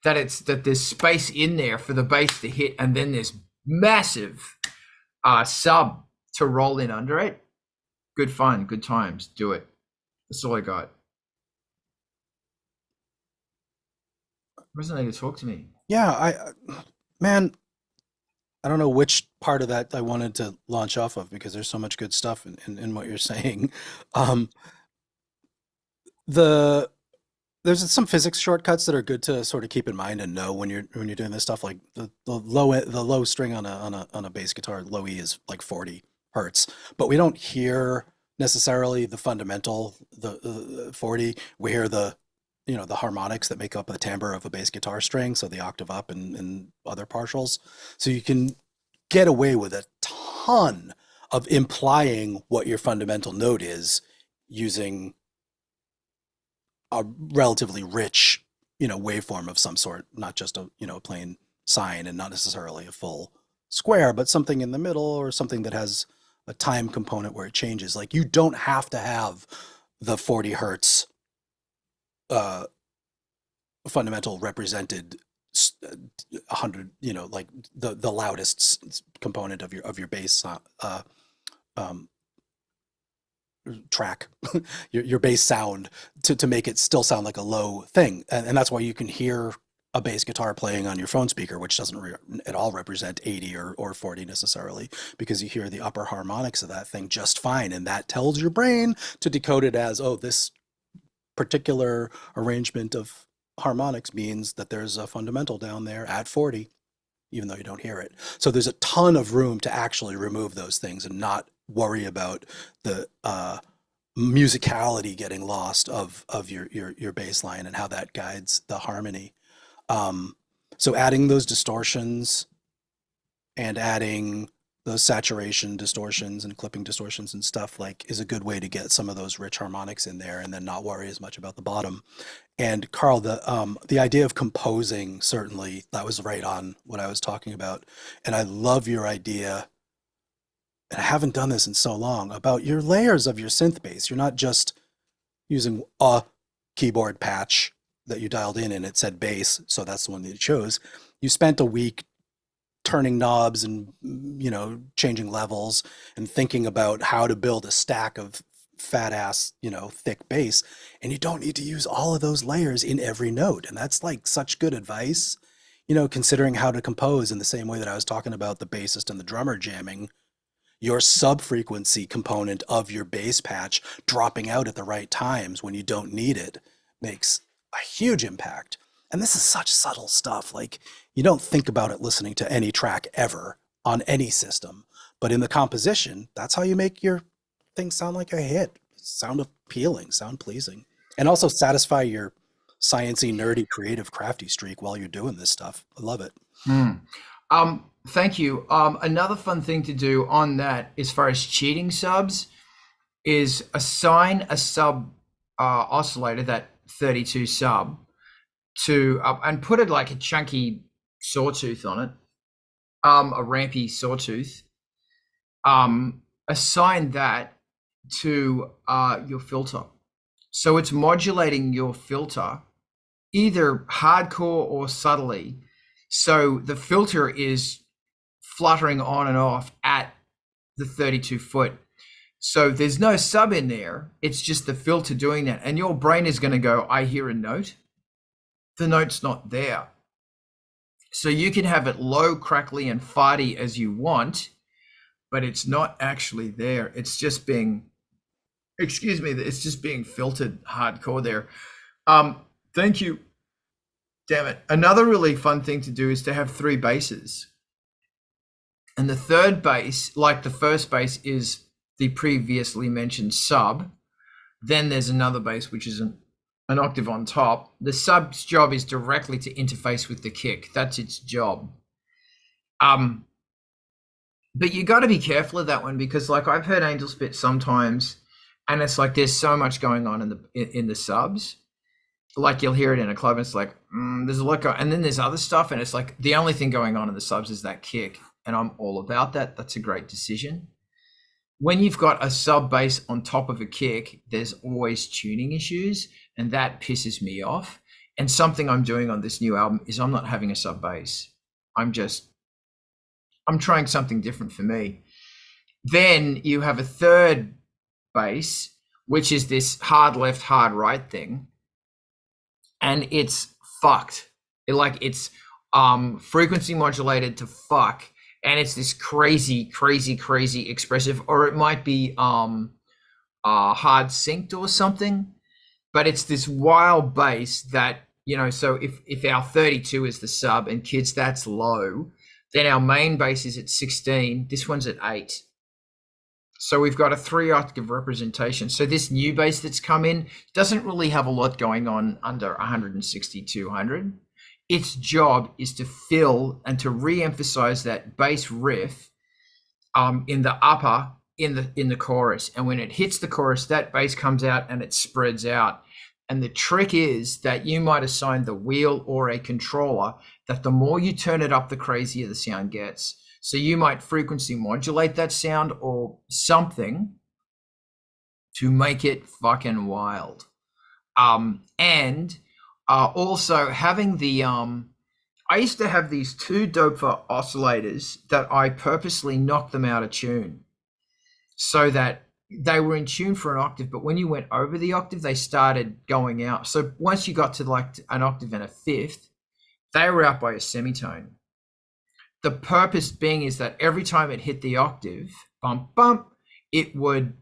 that there's space in there for the bass to hit, and then there's massive sub to roll in under it. Good fun, good times. Do it. That's all I got. Resonator, talk to me. Yeah, man, I don't know which part of that I wanted to launch off of, because there's so much good stuff in what you're saying. There's some physics shortcuts that are good to sort of keep in mind and know when you're doing this stuff. Like the low string on a bass guitar, low E, is like 40 hertz, but we don't hear necessarily the fundamental, the 40. We hear the harmonics that make up the timbre of a bass guitar string, so the octave up and other partials. So you can get away with a ton of implying what your fundamental note is using a relatively rich, waveform of some sort, not just a plain sine, and not necessarily a full square, but something in the middle, or something that has a time component where it changes. Like, you don't have to have the 40 hertz fundamental represented 100, like the loudest component of your bass track, your bass sound, to make it still sound like a low thing. And that's why you can hear a bass guitar playing on your phone speaker, which doesn't at all represent 80 or 40 necessarily, because you hear the upper harmonics of that thing just fine. And that tells your brain to decode it as, oh, this particular arrangement of harmonics means that there's a fundamental down there at 40, even though you don't hear it. So there's a ton of room to actually remove those things and not worry about the musicality getting lost of your bass line and how that guides the harmony. So adding those distortions and adding those saturation distortions and clipping distortions and stuff, like, is a good way to get some of those rich harmonics in there and then not worry as much about the bottom. And Carl, the idea of composing, certainly that was right on what I was talking about. And I love your idea, and I haven't done this in so long, about your layers of your synth bass. You're not just using a keyboard patch that you dialed in and it said bass, so that's the one that you chose. You spent a week turning knobs and changing levels and thinking about how to build a stack of fat ass thick bass, and you don't need to use all of those layers in every note. And that's like such good advice, considering how to compose, in the same way that I was talking about the bassist and the drummer jamming. Your sub-frequency component of your bass patch dropping out at the right times when you don't need it makes a huge impact. And this is such subtle stuff. Like, you don't think about it listening to any track ever on any system, but in the composition, that's how you make your thing sound like a hit, sound appealing, sound pleasing, and also satisfy your sciencey, nerdy, creative, crafty streak while you're doing this stuff. I love it. Thank you. Another fun thing to do on that, as far as cheating subs, is assign a sub oscillator, that 32 sub, to and put it like a chunky sawtooth on it, a rampy sawtooth. Assign that to your filter, so it's modulating your filter either hardcore or subtly. So the filter is fluttering on and off at the 32 foot. So there's no sub in there. It's just the filter doing that. And your brain is going to go, I hear a note. The note's not there. So you can have it low, crackly, and farty as you want, but it's not actually there. It's just being, it's just being filtered hardcore there. Thank you. Damn it. Another really fun thing to do is to have 3 basses. And the third bass, like the first bass, is the previously mentioned sub. Then there's another bass, which is an octave on top. The sub's job is directly to interface with the kick. That's its job. But you got to be careful of that one, because like I've heard Angelspit sometimes, and it's like there's so much going on in the subs. Like you'll hear it in a club, and it's like there's a lot and then there's other stuff, and it's like the only thing going on in the subs is that kick, and I'm all about that. That's a great decision. When you've got a sub bass on top of a kick, there's always tuning issues, and that pisses me off. And something I'm doing on this new album is I'm not having a sub bass. I'm trying something different for me. Then you have a third bass, which is this hard left, hard right thing. And it's fucked. It's frequency modulated to fuck. And it's this crazy, crazy, crazy expressive, or it might be hard synced or something. But it's this wild bass that, you know, so if our 32 is the sub and kids, that's low, then our main bass is at 16. This one's at 8. So we've got a 3-octave representation. So this new bass that's come in doesn't really have a lot going on under 160, 200. Its job is to fill and to re-emphasize that bass riff in the upper, in the chorus. And when it hits the chorus, that bass comes out and it spreads out. And the trick is that you might assign the wheel or a controller that the more you turn it up, the crazier the sound gets. So you might frequency modulate that sound or something to make it fucking wild. Also having the, I used to have these 2 Doper oscillators that I purposely knocked them out of tune so that they were in tune for an octave, but when you went over the octave, they started going out. So once you got to like an octave and a fifth, they were out by a semitone. The purpose being is that every time it hit the octave, bump, bump, and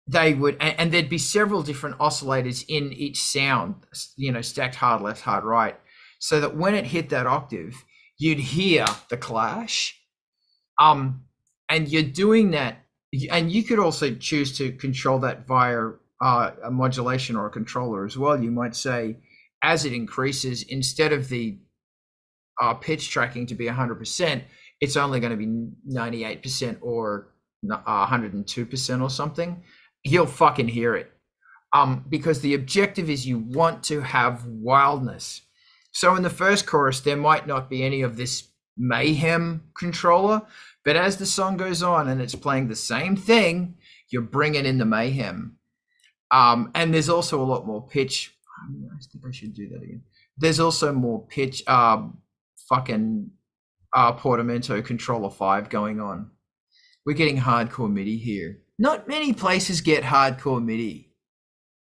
there'd be several different oscillators in each sound, you know, stacked hard left, hard right, so that when it hit that octave, you'd hear the clash. And you're doing that, and you could also choose to control that via a modulation or a controller as well. You might say, as it increases, instead of the pitch tracking to be 100%, it's only going to be 98% or 102% or something. You'll fucking hear it. Because the objective is you want to have wildness. So in the first chorus, there might not be any of this mayhem controller, but as the song goes on and it's playing the same thing, you're bringing in the mayhem. And there's also a lot more pitch. I think I should do that again. There's also more pitch, Portamento Controller 5 going on. We're getting hardcore MIDI here. Not many places get hardcore MIDI.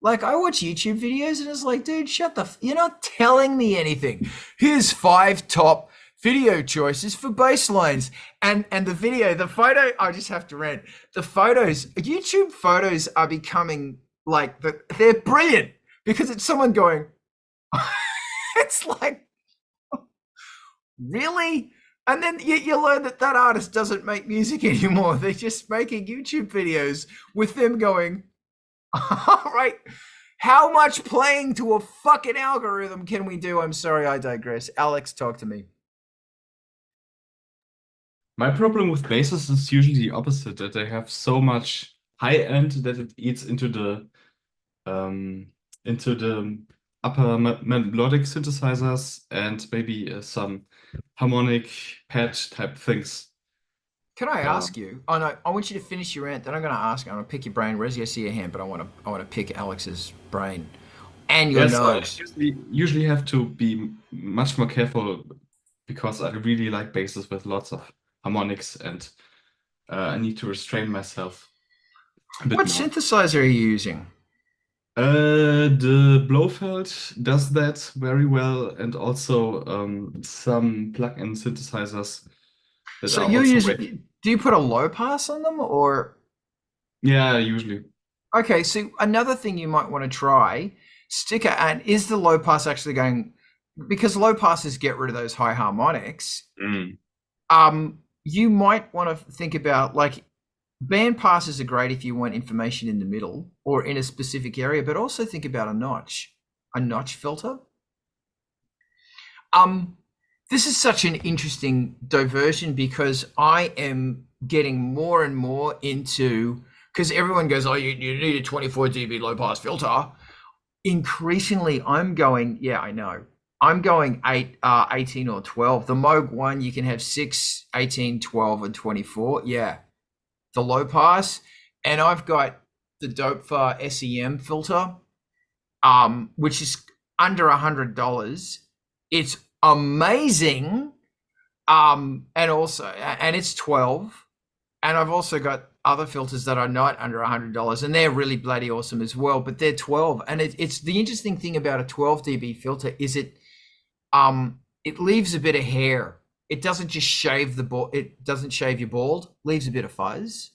Like, I watch YouTube videos and it's like, dude, you're not telling me anything. Here's 5 top video choices for bass lines. And the photo, I just have to rant. The photos, YouTube photos are becoming like, they're brilliant because it's someone going, it's like, really? And then you learn that artist doesn't make music anymore. They're just making YouTube videos with them going, all right, how much playing to a fucking algorithm can we do? I'm sorry, I digress. Alex, talk to me. My problem with basses is usually the opposite, that they have so much high end that it eats into the upper melodic synthesizers and maybe some harmonic patch type things. Can I ask you? Oh no, I want you to finish your rant. Then I'm going to ask. I'm going to pick your brain. Rezi, I see your hand, but I want to pick Alex's brain and your nose. I usually have to be much more careful because I really like basses with lots of harmonics, and I need to restrain myself a bit What more. synthesizer are you using? The Blofeld does that very well, and also some plug-in synthesizers that So are you're also using. Do you put a low pass on them, or? Yeah, usually. Okay, so another thing you might want to try, sticker, and is the low pass actually going? Because low passes get rid of those high harmonics. You might want to think about, like, band passes are great if you want information in the middle or in a specific area, but also think about a notch filter. This is such an interesting diversion because I am getting more and more into, because everyone goes, oh, you need a 24 dB low pass filter. Increasingly, I'm going, yeah, I know. I'm going 18 or 12. The Moog one, you can have 6, 18, 12, and 24. Yeah, the low pass. And I've got the Dope SEM filter, which is under $100. It's amazing. And it's 12. And I've also got other filters that are not under $100, and they're really bloody awesome as well, but they're 12. And it's the interesting thing about a 12 dB filter is it leaves a bit of hair. It doesn't just shave the ball. It doesn't shave your bald, leaves a bit of fuzz.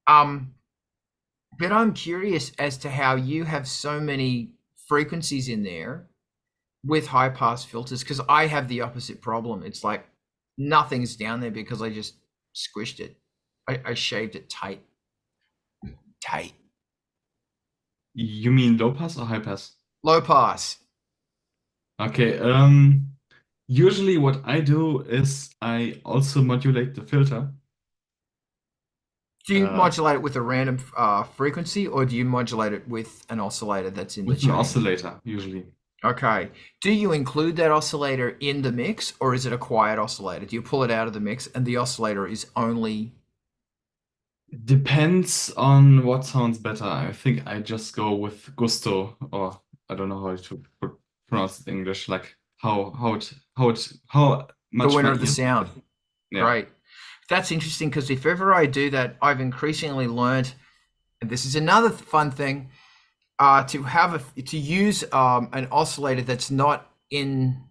But I'm curious as to how you have so many frequencies in there with high pass filters, because I have the opposite problem. It's like nothing's down there because I just squished it. I shaved it tight. You mean low pass or high pass? Low pass. Okay. Usually what I do is I also modulate the filter. Do you modulate it with a random frequency, or do you modulate it with an oscillator that's in the With an chain? oscillator, usually. Okay. Do you include that oscillator in the mix, or is it a quiet oscillator? Do you pull it out of the mix and the oscillator is only... Depends on what sounds better. I think I just go with gusto, or I don't know how to pronounce it in English, like how much the winner my of the ears- sound? Yeah. Right. That's interesting, because if ever I do that, I've increasingly learned, and this is another fun thing, to use an oscillator that's not in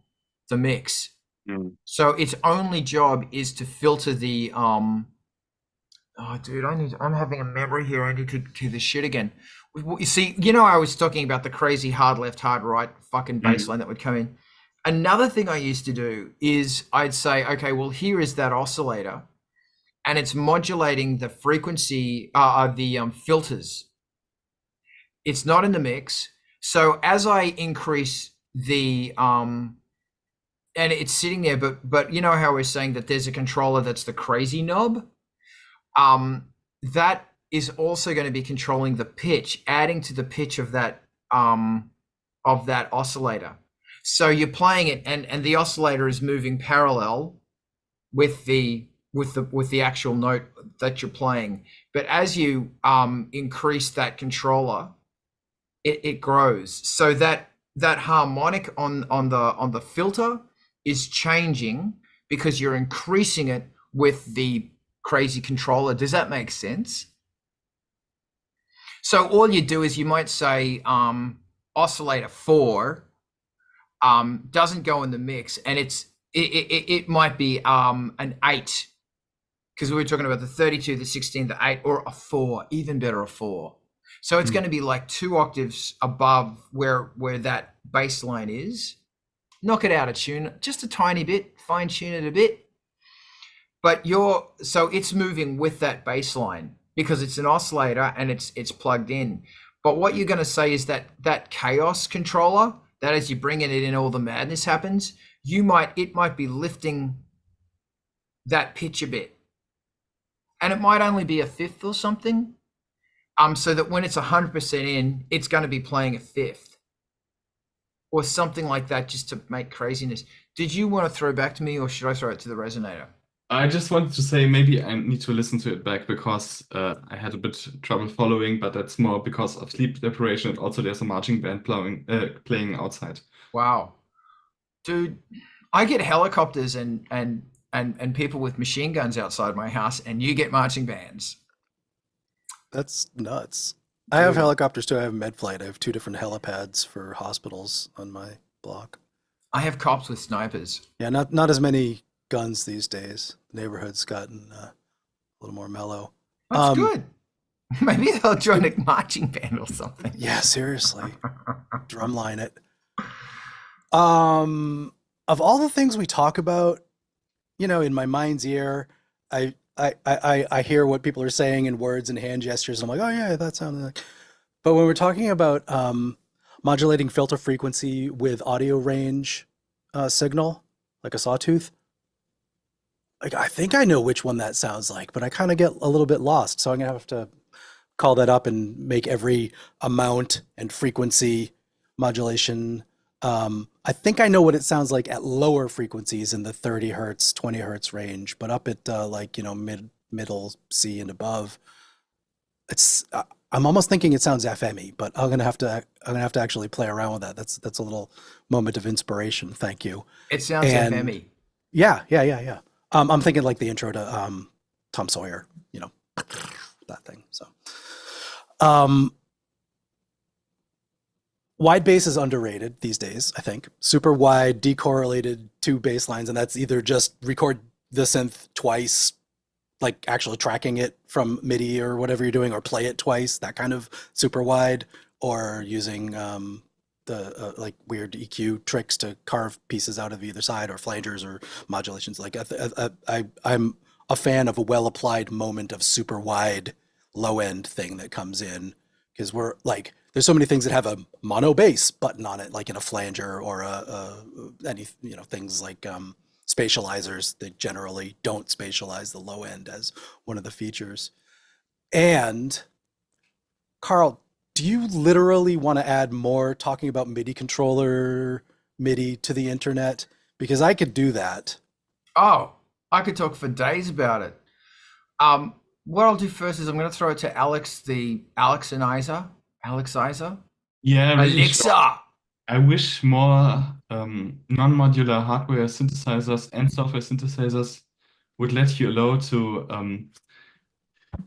the mix. Mm. So its only job is to filter the oh dude, I'm having a memory here. I need to do this shit again. You see, I was talking about the crazy hard left, hard right fucking bass line that would come in. Another thing I used to do is I'd say, okay, well, here is that oscillator, and it's modulating the frequency of the filters. It's not in the mix. So as I increase the and it's sitting there, but you know how we're saying that there's a controller that's the crazy knob? That is also going to be controlling the pitch, adding to the pitch of that oscillator. So you're playing it, and the oscillator is moving parallel with the actual note that you're playing. But as you increase that controller, it grows. So that harmonic on the filter is changing because you're increasing it with the crazy controller. Does that make sense? So all you do is you might say oscillator 4 doesn't go in the mix, and it might be an 8, because we were talking about the 32, the 16, the 8, or a 4, even better, a 4. So it's going to be like 2 octaves above where that bass line is. Knock it out a tune just a tiny bit, fine tune it a bit. But so it's moving with that bass line because it's an oscillator and it's plugged in. But what you're going to say is that chaos controller, that as you bring it in, all the madness happens. It might be lifting that pitch a bit, and it might only be a fifth or something. So that when it's 100% in, it's going to be playing a fifth or something like that, just to make craziness. Did you want to throw back to me, or should I throw it to the resonator? I just wanted to say maybe I need to listen to it back because I had a bit trouble following, but that's more because of sleep deprivation. And also, there's a marching band playing outside. Wow, dude, I get helicopters and people with machine guns outside my house, and you get marching bands. That's nuts. I have helicopters too. I have MedFlight. I have 2 different helipads for hospitals on my block. I have cops with snipers. Yeah, not as many guns these days. The neighborhood's gotten a little more mellow. That's good. Maybe they'll join a marching band or something. Yeah, seriously. Drumline it. Of all the things we talk about, in my mind's ear, I hear what people are saying in words and hand gestures. I'm like, oh yeah, that sounded like. But when we're talking about modulating filter frequency with audio range signal, like a sawtooth. Like, I think I know which one that sounds like, but I kind of get a little bit lost. So I'm gonna have to call that up and make every amount and frequency modulation. I think I know what it sounds like at lower frequencies in the 30 hertz, 20 hertz range, but up at like, you know, middle C and above, it's I'm almost thinking it sounds FM-y, but I'm gonna have to actually play around with that. That's a little moment of inspiration. Thank you. It sounds And FM-y. yeah. I'm thinking like the intro to Tom Sawyer, you know, that thing. So wide bass is underrated these days, I think. Super wide, decorrelated two bass lines, and that's either just record the synth twice, like actually tracking it from MIDI or whatever you're doing, or play it twice, that kind of super wide, or using the like weird EQ tricks to carve pieces out of either side, or flangers or modulations. Like I'm a fan of a well-applied moment of super wide low end thing that comes in, because we're like, there's so many things that have a mono bass button on it, like in a flanger or any, you know, things like spatializers that generally don't spatialize the low end as one of the features. And Carl, do you literally want to add more talking about MIDI controller MIDI to the internet? Because I could do that. Oh, I could talk for days about it. What I'll do first is I'm going to throw it to Alex, the Alexizer. Yeah, really short. Alexa. I wish more non-modular hardware synthesizers and software synthesizers would let you allow to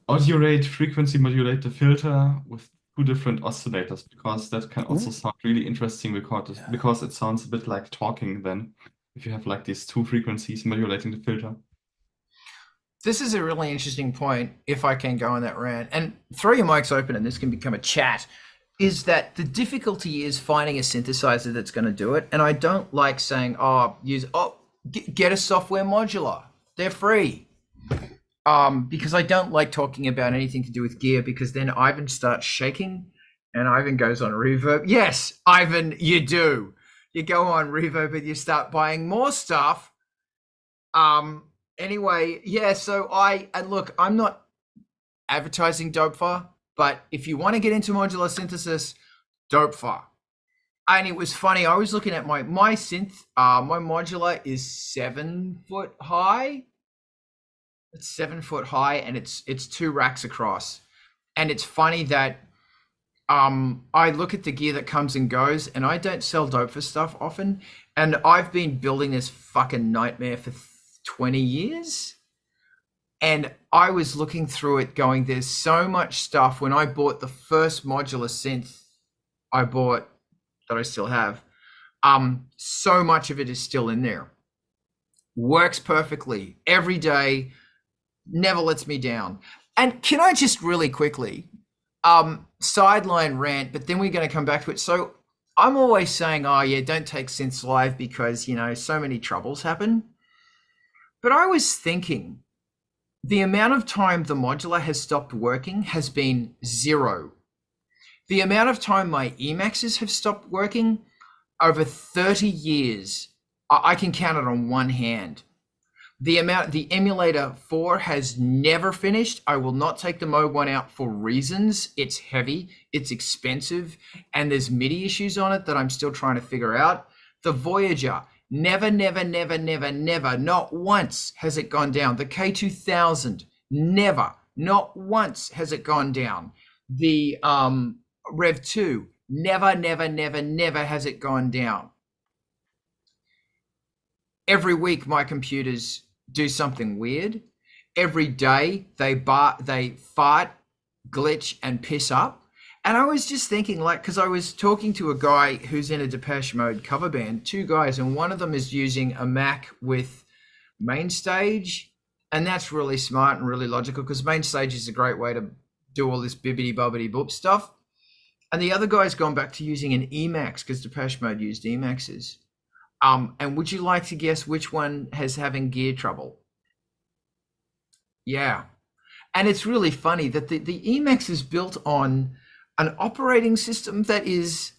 audio rate, frequency modulate the filter with two different oscillators, because that can also sound really interesting, because it sounds a bit like talking then, if you have like these two frequencies modulating the filter. This is a really interesting point, if I can go on that rant. And throw your mics open and this can become a chat, is that the difficulty is finding a synthesizer that's going to do it. And I don't like saying, get a software modular. They're free. Because I don't like talking about anything to do with gear, because then Ivan starts shaking and Ivan goes on reverb. Yes, Ivan, you do. You go on reverb and you start buying more stuff. Anyway, yeah, so look, I'm not advertising Dopefa, but if you want to get into modular synthesis, Dopefa. And it was funny, I was looking at my synth, my modular is 7 foot high. It's 7 foot high, and it's 2 racks across. And it's funny that I look at the gear that comes and goes, and I don't sell Dopefa stuff often. And I've been building this fucking nightmare for 20 years. And I was looking through it going, there's so much stuff. When I bought the first modular synth I bought, that I still have, so much of it is still in there. Works perfectly every day, never lets me down. And can I just really quickly, sideline rant, but then we're going to come back to it. So I'm always saying, oh yeah, don't take synths live because, you know, so many troubles happen. But I was thinking, the amount of time the modular has stopped working has been 0. The amount of time my Emaxes have stopped working over 30 years, I can count it on one hand. The emulator 4 has never finished. I will not take the Mode 1 out for reasons. It's heavy, it's expensive, and there's MIDI issues on it that I'm still trying to figure out. The Voyager, never, not once has it gone down. The K2000, never, not once has it gone down. The Rev 2, never has it gone down. Every week my computers do something weird. Every day they fart, glitch, and piss up. And I was just thinking, like, because I was talking to a guy who's in a Depeche Mode cover band, 2 guys, and one of them is using a Mac with MainStage, and that's really smart and really logical, because MainStage is a great way to do all this bibbity bobbity boop stuff. And the other guy's gone back to using an Emax, because Depeche Mode used Emaxes. And would you like to guess which one has having gear trouble? Yeah. And it's really funny that the Emax is built on an operating system that is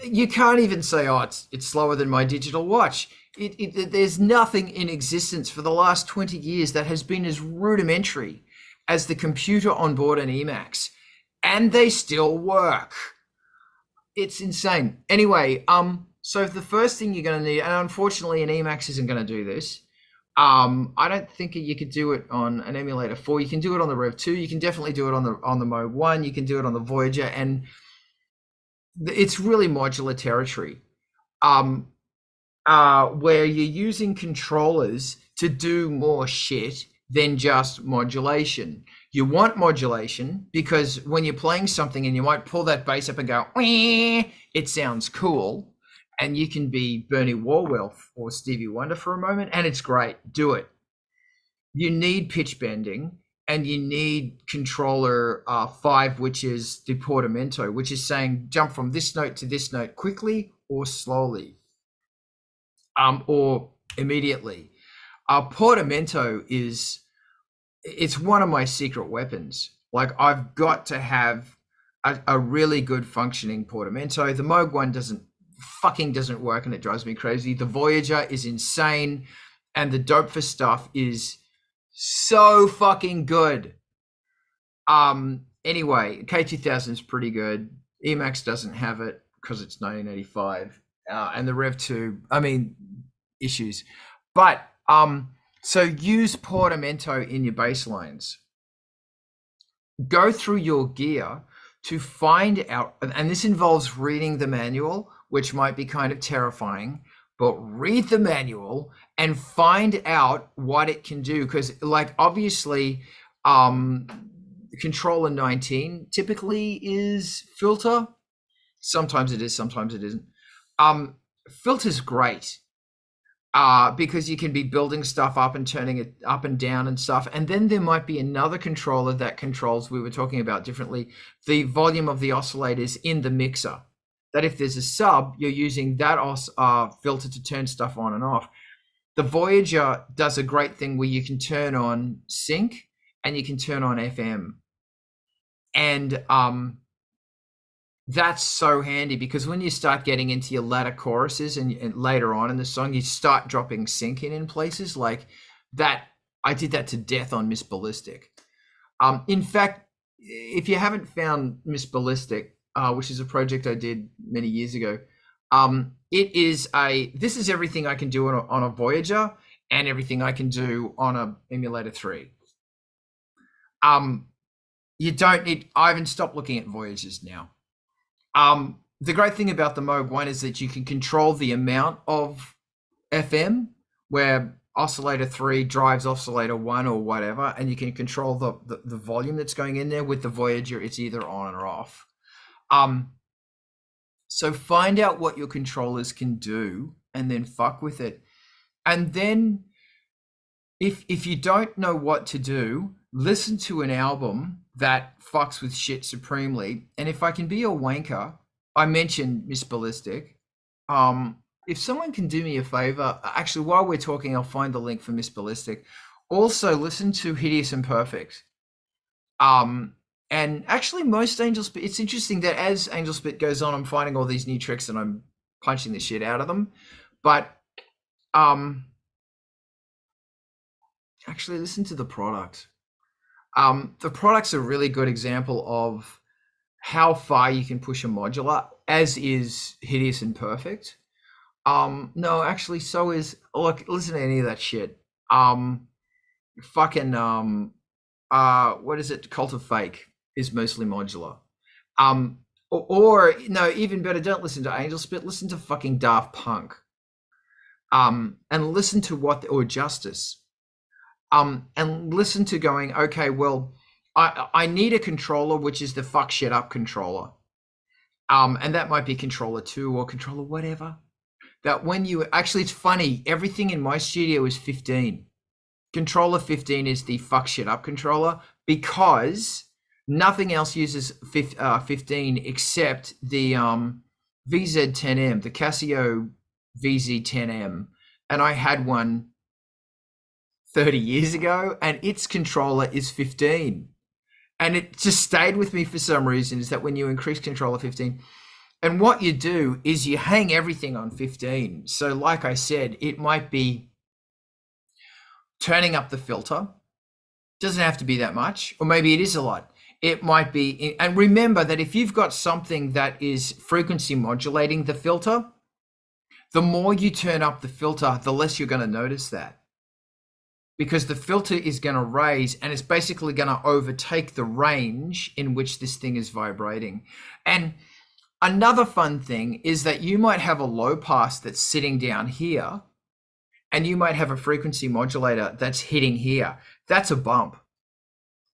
You can't even say, oh, it's slower than my digital watch. There's nothing in existence for the last 20 years that has been as rudimentary as the computer on board an Emacs, and they still work. It's insane. Anyway, so the first thing you're going to need, and unfortunately an Emacs isn't going to do this. I don't think you could do it on an emulator 4. You can do it on the Rev 2. You can definitely do it on the Moog 1. You can do it on the Voyager, and it's really modular territory. Where you're using controllers to do more shit than just modulation. You want modulation because when you're playing something and you might pull that bass up and go, wee, it sounds cool. And you can be Bernie Worrell or Stevie Wonder for a moment, and it's great. Do it. You need pitch bending, and you need controller 5, which is the portamento, which is saying jump from this note to this note quickly or slowly, or immediately. Portamento it's one of my secret weapons. Like, I've got to have a really good functioning portamento. The Moog 1 doesn't work, and it drives me crazy. The Voyager is insane, and the Dope for Stuff is so fucking good. Anyway, K2000 is pretty good. Emacs doesn't have it because it's 1985, and the Rev 2, I mean, issues. But so use portamento in your bass lines. Go through your gear to find out, and this involves reading the manual, which might be kind of terrifying, but read the manual and find out what it can do. Because, like, obviously, controller 19 typically is filter. Sometimes it is, sometimes it isn't. Filter's great because you can be building stuff up and turning it up and down and stuff. And then there might be another controller that controls, we were talking about differently, the volume of the oscillators in the mixer. That if there's a sub, you're using that filter to turn stuff on and off. The Voyager does a great thing where you can turn on sync and you can turn on FM. And that's so handy because when you start getting into your latter choruses and later on in the song, you start dropping sync in places like that. I did that to death on Miss Ballistic. In fact, if you haven't found Miss Ballistic, which is a project I did many years ago, this is everything I can do on a Voyager and everything I can do on a emulator 3. You don't need, I haven't stopped looking at Voyagers now. The great thing about the Moog 1 is that you can control the amount of FM, where oscillator 3 drives oscillator 1 or whatever, and you can control the volume that's going in there. With the Voyager, it's either on or off. So find out what your controllers can do and then fuck with it. And then if you don't know what to do, listen to an album that fucks with shit supremely. And if I can be a wanker, I mentioned Miss Ballistic. If someone can do me a favor, actually, while we're talking, I'll find the link for Miss Ballistic. Also, listen to Hideous and Perfect. And actually, most Angelspit, it's interesting that as Angelspit goes on, I'm finding all these new tricks and I'm punching the shit out of them. But actually, listen to the product. The product's a really good example of how far you can push a modular, as is Hideous and Perfect. No, actually, so is, look, listen to any of that shit. What is it? Cult of Fake is mostly modular. Or no, even better, don't listen to Angelspit, listen to fucking Daft Punk. And listen to or Justice. And listen to going, okay, well, I need a controller, which is the fuck shit up controller. And that might be controller 2 or controller whatever. That when you, actually, it's funny, everything in my studio is 15. Controller 15 is the fuck shit up controller because nothing else uses 15 except the VZ10M, the Casio VZ10M. And I had one 30 years ago and its controller is 15. And it just stayed with me for some reason, is that when you increase controller 15, And what you do is you hang everything on 15. So like I said, it might be turning up the filter. Doesn't have to be that much, or maybe it is a lot. It might be, and remember that if you've got something that is frequency modulating the filter, the more you turn up the filter, the less you're going to notice that. Because the filter is going to raise and it's basically going to overtake the range in which this thing is vibrating. And another fun thing is that you might have a low pass that's sitting down here, and you might have a frequency modulator that's hitting here. That's a bump.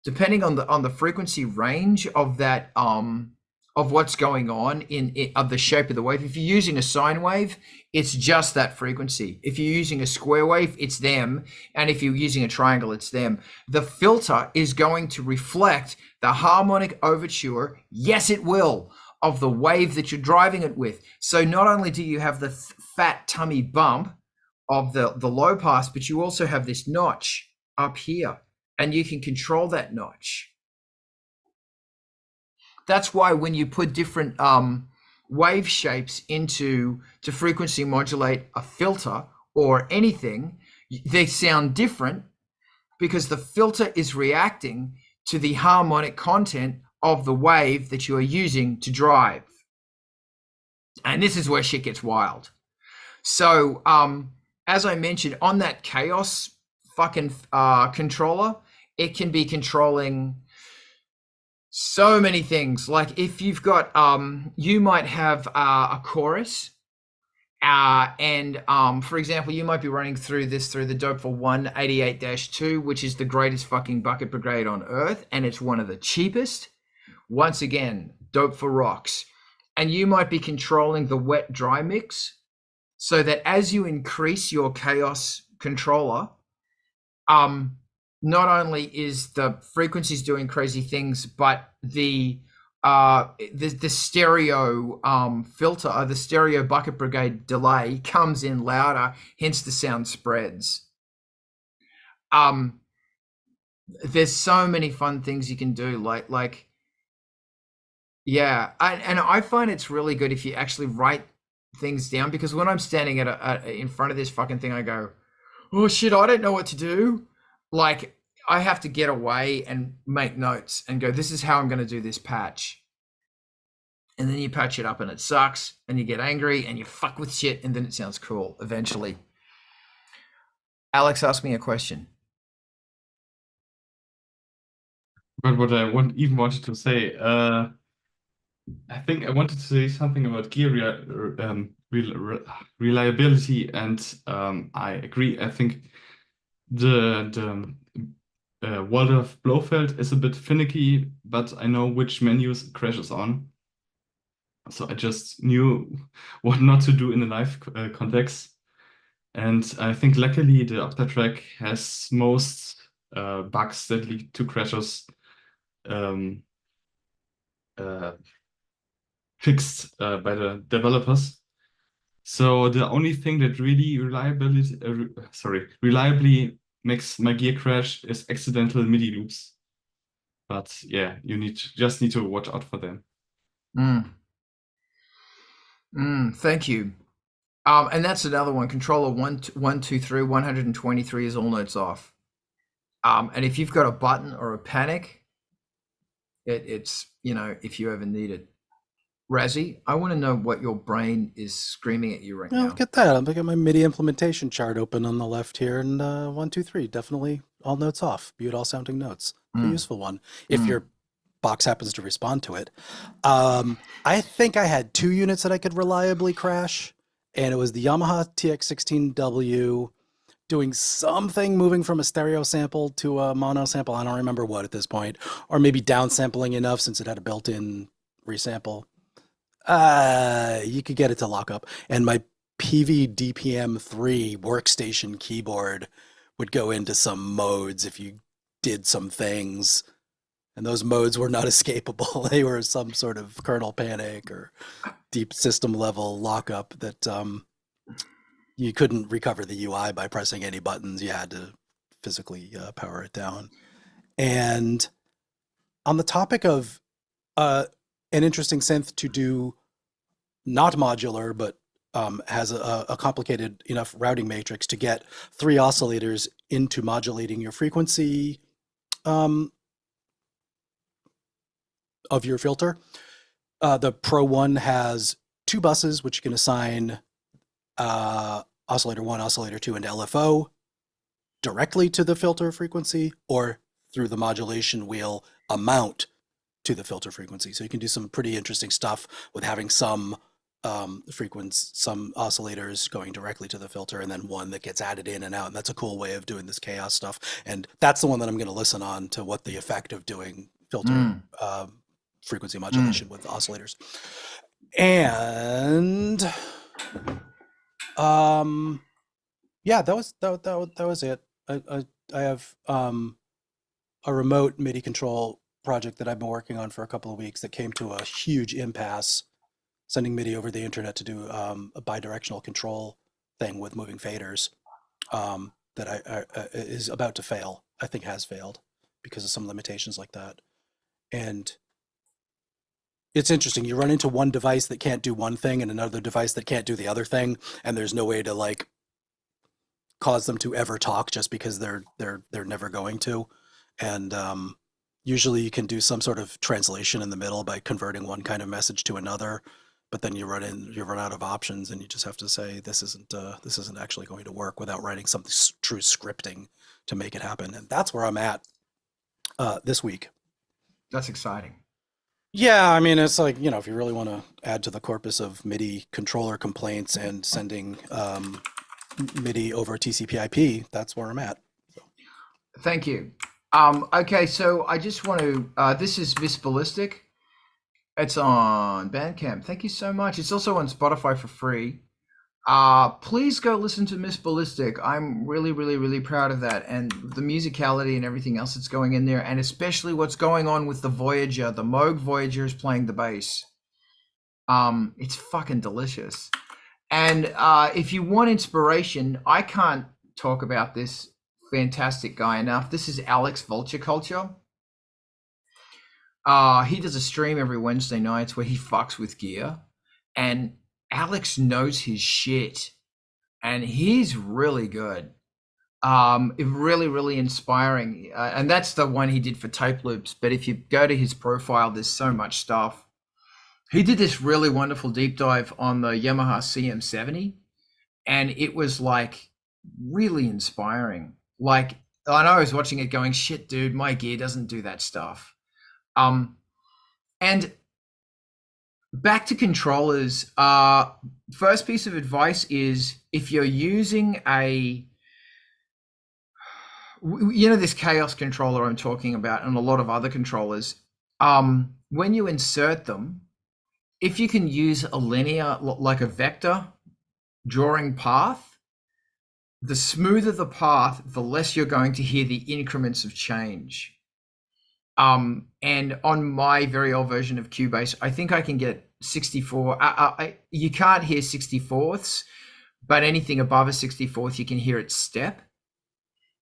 Depending on the frequency range of that of what's going on of the shape of the wave. If you're using a sine wave, it's just that frequency. If you're using a square wave, it's them, and if you're using a triangle, it's them. The filter is going to reflect the harmonic overture, yes it will, of the wave that you're driving it with. So not only do you have the fat tummy bump of the low pass, but you also have this notch up here, and you can control that notch. That's why when you put different wave shapes to frequency modulate a filter or anything, they sound different because the filter is reacting to the harmonic content of the wave that you are using to drive. And this is where shit gets wild. So as I mentioned, on that Chaos fucking controller, it can be controlling so many things. Like if you've got, you might have a chorus, and for example, you might be running through the Dope for 188-2, which is the greatest fucking bucket brigade on earth, and it's one of the cheapest. Once again, Dope for rocks. And you might be controlling the wet dry mix, so that as you increase your Chaos controller, not only is the frequencies doing crazy things, but the stereo filter, or the stereo bucket brigade delay comes in louder, hence the sound spreads. There's so many fun things you can do, like yeah, and I find it's really good if you actually write things down, because when I'm standing in front of this fucking thing, I go, oh shit, I don't know what to do. Like I have to get away and make notes and go, this is how I'm going to do this patch. And then you patch it up and it sucks, and you get angry and you fuck with shit, and then it sounds cool eventually. Alex asked me a question. But what I wanted to say, I think I wanted to say something about gear reliability, and I agree. I think the Waldorf Blofeld is a bit finicky, but I know which menus it crashes on. So I just knew what not to do in a live context. And I think luckily the Octatrack has most bugs that lead to crashes fixed by the developers. So the only thing that really reliably makes my gear crash is accidental MIDI loops. But yeah, you just need to watch out for them. Thank you. And that's another one. Controller 123, 123 is all notes off. And if you've got a button or a panic, it's, you know, if you ever need it. Razi, I want to know what your brain is screaming at you right now. Look at that. I'm looking at my MIDI implementation chart open on the left here, and 1, 2, 3, definitely all notes off. Be it all sounding notes. A useful one if your box happens to respond to it. I think I had 2 units that I could reliably crash, and it was the Yamaha TX16W doing something, moving from a stereo sample to a mono sample. I don't remember what at this point, or maybe downsampling enough since it had a built-in resample. You could get it to lock up, and my PV DPM3 workstation keyboard would go into some modes if you did some things, and those modes were not escapable. They were some sort of kernel panic or deep system level lockup that you couldn't recover the UI by pressing any buttons. You had to physically power it down. And on the topic of an interesting synth to do not modular, but has a complicated enough routing matrix to get 3 oscillators into modulating your frequency of your filter. The Pro 1 has 2 buses, which you can assign oscillator 1, oscillator 2, and LFO directly to the filter frequency, or through the modulation wheel amount to the filter frequency. So you can do some pretty interesting stuff with having some some oscillators going directly to the filter, and then one that gets added in and out. And that's a cool way of doing this chaos stuff. And that's the one that I'm going to listen on to what the effect of doing filter frequency modulation with oscillators. And yeah, that was it. I have a remote MIDI control project that I've been working on for a couple of weeks that came to a huge impasse, sending MIDI over the internet to do a bidirectional control thing with moving faders that is about to fail. I think has failed because of some limitations like that. And it's interesting. You run into one device that can't do one thing and another device that can't do the other thing, and there's no way to like cause them to ever talk just because they're never going to. And usually you can do some sort of translation in the middle by converting one kind of message to another, but then you run out of options, and you just have to say this isn't actually going to work without writing something true scripting to make it happen. And that's where I'm at this week. That's exciting. Yeah, I mean, it's like, if you really want to add to the corpus of MIDI controller complaints and sending MIDI over TCP/IP, that's where I'm at. Thank you. Okay, so I just want to, this is Miss Ballistic. It's on Bandcamp. Thank you so much. It's also on Spotify for free. Please go listen to Miss Ballistic. I'm really, really, really proud of that, and the musicality and everything else that's going in there, and especially what's going on with the Voyager. The Moog Voyager is playing the bass. It's fucking delicious. And if you want inspiration, I can't talk about this fantastic guy enough. This is Alex Vulture. He does a stream every Wednesday nights where he fucks with gear, and Alex knows his shit, and he's really good. Really, really inspiring. And that's the one he did for tape loops. But if you go to his profile, there's so much stuff. He did this really wonderful deep dive on the Yamaha CM70, and it was like really inspiring. Like, I know I was watching it going, shit, dude, my gear doesn't do that stuff. And back to controllers, first piece of advice is if you're using this Chaos controller I'm talking about, and a lot of other controllers, when you insert them, if you can use a linear, like a vector drawing path, the smoother the path, the less you're going to hear the increments of change. And on my very old version of Cubase, I think I can get 64. You can't hear 64ths, but anything above a 64th, you can hear its step,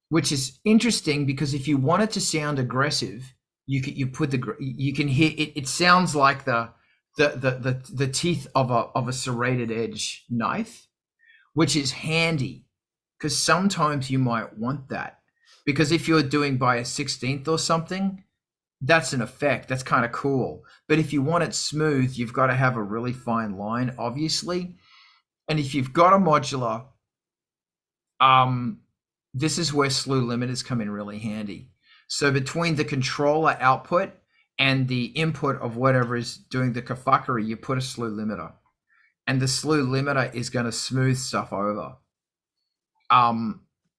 which is interesting because if you want it to sound aggressive, you can hear it. It sounds like the teeth of a serrated edge knife, which is handy because sometimes you might want that, because if you're doing by a 16th or something, that's an effect. That's kind of cool. But if you want it smooth, you've got to have a really fine line, obviously. And if you've got a modular, this is where slew limiters come in really handy. So between the controller output and the input of whatever is doing the kafuckery, you put a slew limiter. And the slew limiter is going to smooth stuff over.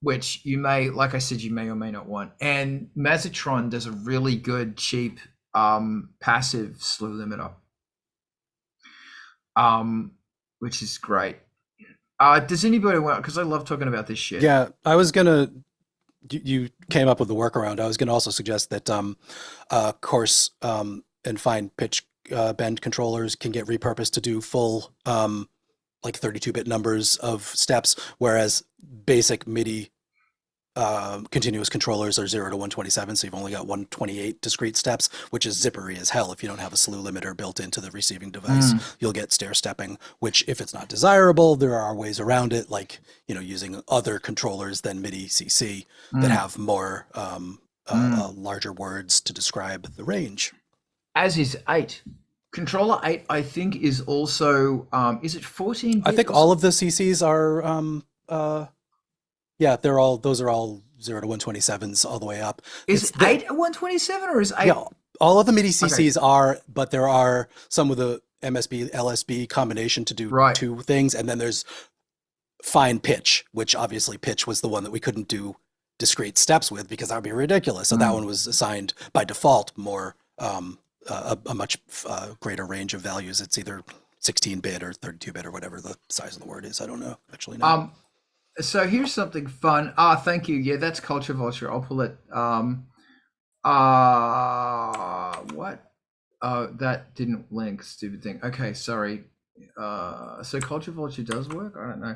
Which you may, like I said, you may or may not want. And Mazatron does a really good, cheap, passive slew limiter, which is great. Does anybody want, because I love talking about this shit. Yeah, I was gonna, you came up with the workaround. I was gonna also suggest that coarse and fine pitch bend controllers can get repurposed to do full like 32-bit numbers of steps, whereas basic MIDI continuous controllers are 0 to 127, so you've only got 128 discrete steps, which is zippery as hell. If you don't have a slew limiter built into the receiving device, you'll get stair stepping, which if it's not desirable, there are ways around it, like, you know, using other controllers than MIDI CC that have more larger words to describe the range. As is 8. Controller 8, I think, is also, is it 14? I think all of the CCs are, yeah, those are all 0 to 127s all the way up. Is 8 a 127 or is 8? Yeah, all of the MIDI CCs are, but there are some of the MSB, LSB combination to do two things. And then there's fine pitch, which obviously pitch was the one that we couldn't do discrete steps with because that would be ridiculous. So that one was assigned by default more, a much greater range of values. It's either 16-bit or 32-bit or whatever the size of the word is. I don't know, actually. No. So here's something fun. Thank you. Yeah, that's Culture Vulture. I'll pull it. What? That didn't link. Stupid thing. Okay, sorry. So Culture Vulture does work? I don't know.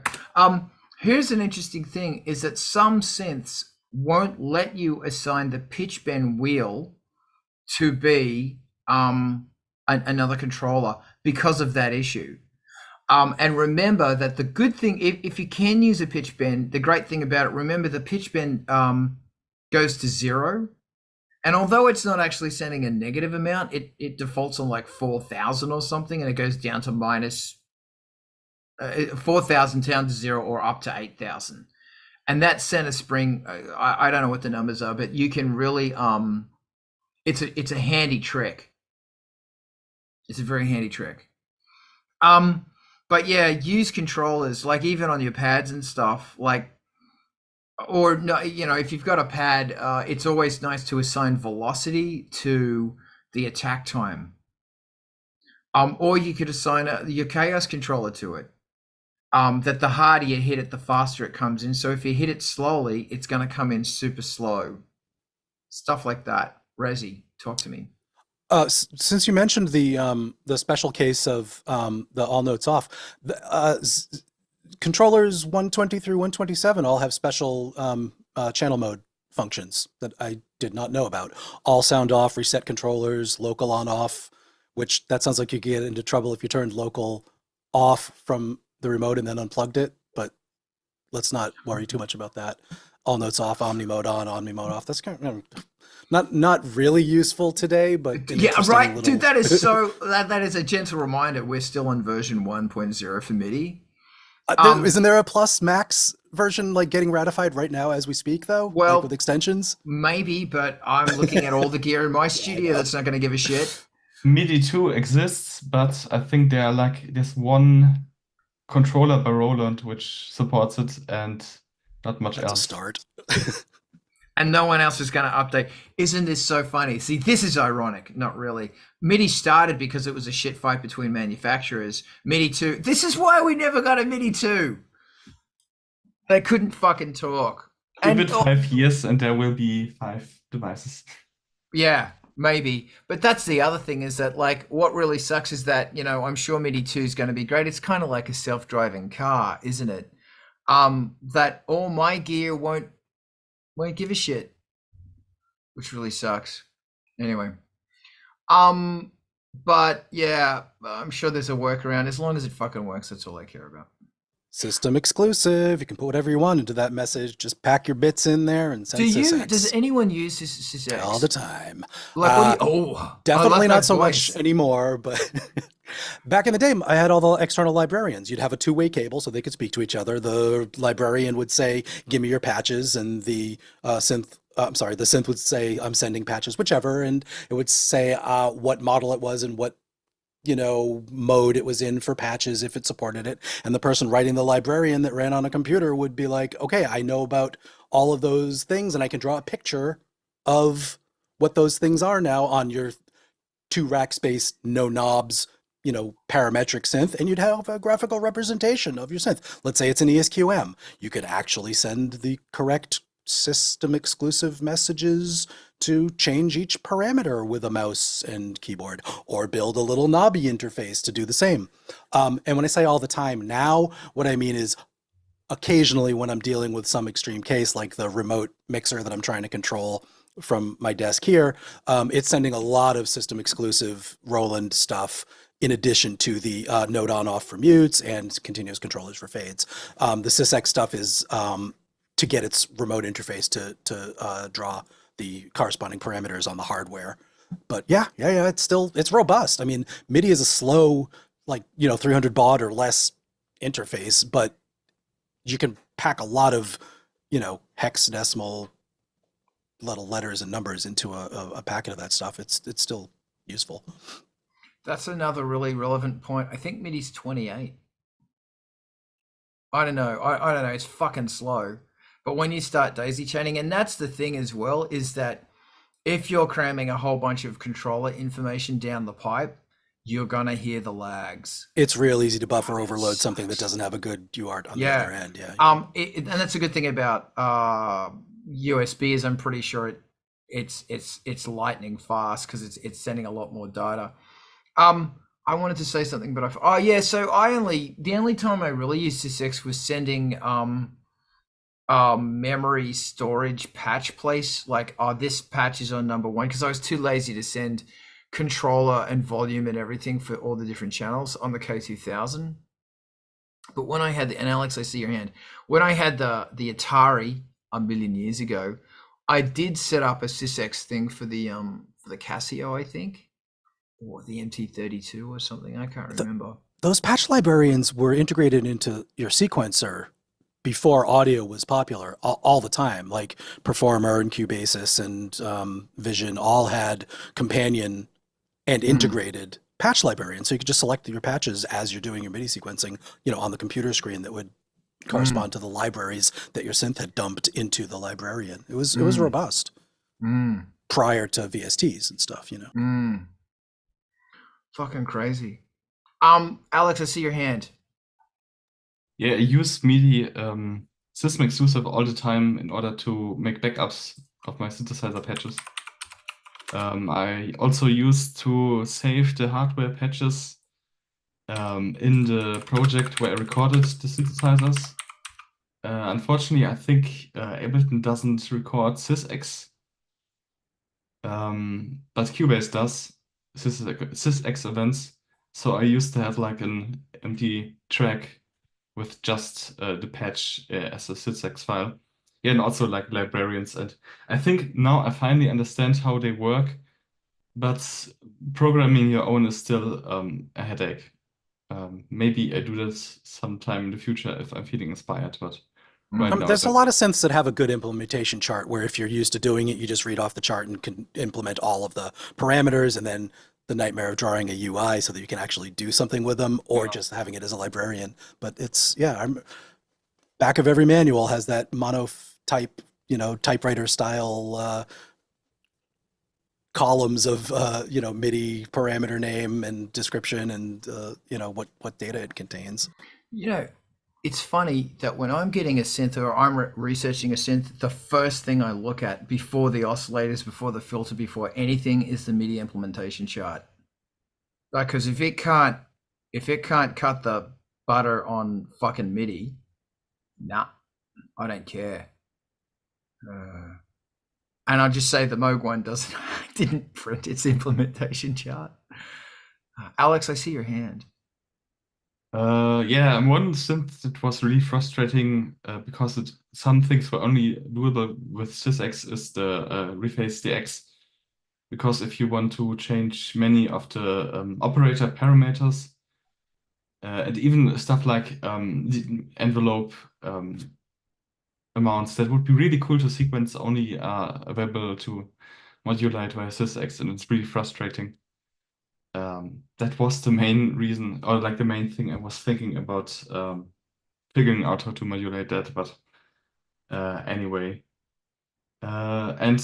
Here's an interesting thing is that some synths won't let you assign the pitch bend wheel to be another controller because of that issue. And remember that the good thing, if you can use a pitch bend, the great thing about it, remember the pitch bend goes to 0. And although it's not actually sending a negative amount, it defaults on like 4,000 or something, and it goes down to minus 4,000 down to 0 or up to 8,000. And that center spring, I don't know what the numbers are, but you can really, it's a handy trick. It's a very handy trick. But yeah, use controllers, like even on your pads and stuff, like, or no, you know, if you've got a pad, it's always nice to assign velocity to the attack time. Or you could assign your chaos controller to it. That the harder you hit it, the faster it comes in. So if you hit it slowly, it's going to come in super slow. Stuff like that. Rezi, talk to me. Since you mentioned the special case of the all notes off, controllers 120 through 127 all have special channel mode functions that I did not know about. All sound off, reset controllers, local on off, which that sounds like you could get into trouble if you turned local off from the remote and then unplugged it, but let's not worry too much about that. All notes off, omni mode on, omni mode off. That's kind of not really useful today, but yeah, right, little... dude. That is so. that is a gentle reminder. We're still on version 1.0 for MIDI. Isn't there a plus max version like getting ratified right now as we speak, though? Well, like with extensions, maybe, but I'm looking at all the gear in my studio that's not going to give a shit. MIDI 2 exists, but I think there are like this one controller by Roland which supports it and not much else. A start. And no one else is going to update. Isn't this so funny? See, this is ironic. Not really. MIDI started because it was a shit fight between manufacturers. MIDI 2. This is why we never got a MIDI 2. They couldn't fucking talk. Give it 5 years and there will be 5 devices. Yeah, maybe. But that's the other thing is that, like, what really sucks is that, you know, I'm sure MIDI 2 is going to be great. It's kind of like a self-driving car, isn't it? That all my gear won't give a shit, which really sucks. Anyway, but yeah, I'm sure there's a workaround. As long as it fucking works, that's all I care about. System exclusive. You can put whatever you want into that message. Just pack your bits in there and send SysEx. Does anyone use SysEx? All the time. Like, definitely not so much anymore, but back in the day, I had all the external librarians. You'd have a two-way cable so they could speak to each other. The librarian would say, give me your patches, and the synth would say, I'm sending patches, whichever, and it would say what model it was and what, you know, mode it was in for patches if it supported it. And the person writing the librarian that ran on a computer would be like, okay, I know about all of those things and I can draw a picture of what those things are now on your 2-rack space, no knobs, you know, parametric synth, and you'd have a graphical representation of your synth. Let's say it's an ESQM. You could actually send the correct system exclusive messages to change each parameter with a mouse and keyboard, or build a little knobby interface to do the same. And when I say all the time now, what I mean is occasionally when I'm dealing with some extreme case, like the remote mixer that I'm trying to control from my desk here, it's sending a lot of system exclusive Roland stuff in addition to the node on off for mutes and continuous controllers for fades. The SysEx stuff is to get its remote interface to draw the corresponding parameters on the hardware. But yeah, it's robust. I mean, MIDI is a slow, like, 300 baud or less interface, but you can pack a lot of, hexadecimal little letters and numbers into a packet of that stuff. It's still useful. That's another really relevant point. I think MIDI's 28. I don't know. I don't know. It's fucking slow. But when you start daisy chaining, and that's the thing as well, is that if you're cramming a whole bunch of controller information down the pipe, you're going to hear the lags. It's real easy to buffer overload something that doesn't have a good UART on the other end. Yeah. And that's a good thing about USB is I'm pretty sure it's lightning fast because it's sending a lot more data. I wanted to say something, but so the only time I really used SysEx was sending memory storage patch place, like, this patch is on number 1, because I was too lazy to send controller and volume and everything for all the different channels on the K2000. But when I had and Alex, I see your hand. When I had the Atari a million years ago, I did set up a SysEx thing for the Casio, I think, or the MT32 or something. I can't remember. Those patch librarians were integrated into your sequencer before audio was popular all the time. Like Performer and Cubasis and Vision all had companion and integrated patch librarians. So you could just select your patches as you're doing your MIDI sequencing, on the computer screen that would correspond to the libraries that your synth had dumped into the librarian. It was robust prior to VSTs and stuff, Fucking crazy. Alex, I see your hand. Yeah, I use MIDI system exclusive all the time in order to make backups of my synthesizer patches. I also used to save the hardware patches in the project where I recorded the synthesizers. Unfortunately, I think Ableton doesn't record SysEx, but Cubase does SysEx events. So I used to have like an empty track with just the patch as a SysEx file. Yeah, and also like librarians. And I think now I finally understand how they work, but programming your own is still a headache. Maybe I do this sometime in the future if I'm feeling inspired, but right now there's a lot of synths that have a good implementation chart where if you're used to doing it, you just read off the chart and can implement all of the parameters, and then the nightmare of drawing a UI so that you can actually do something with them, or just having it as a librarian. But it's, back of every manual has that monotype, typewriter style columns of, MIDI parameter name and description and, what data it contains. It's funny that when I'm getting a synth or I'm researching a synth, the first thing I look at before the oscillators, before the filter, before anything is the MIDI implementation chart. Like, because if it can't cut the butter on fucking MIDI, nah, I don't care. And I'll just say the Moog one didn't print its implementation chart. Alex, I see your hand. Yeah, one synth that was really frustrating because some things were only doable with SysEx is the Rephase DX. Because if you want to change many of the operator parameters, and even stuff like the envelope amounts, that would be really cool to sequence, only available to modulate via SysEx, and it's really frustrating. That was the main reason, or like the main thing I was thinking about figuring out how to modulate that, but anyway. And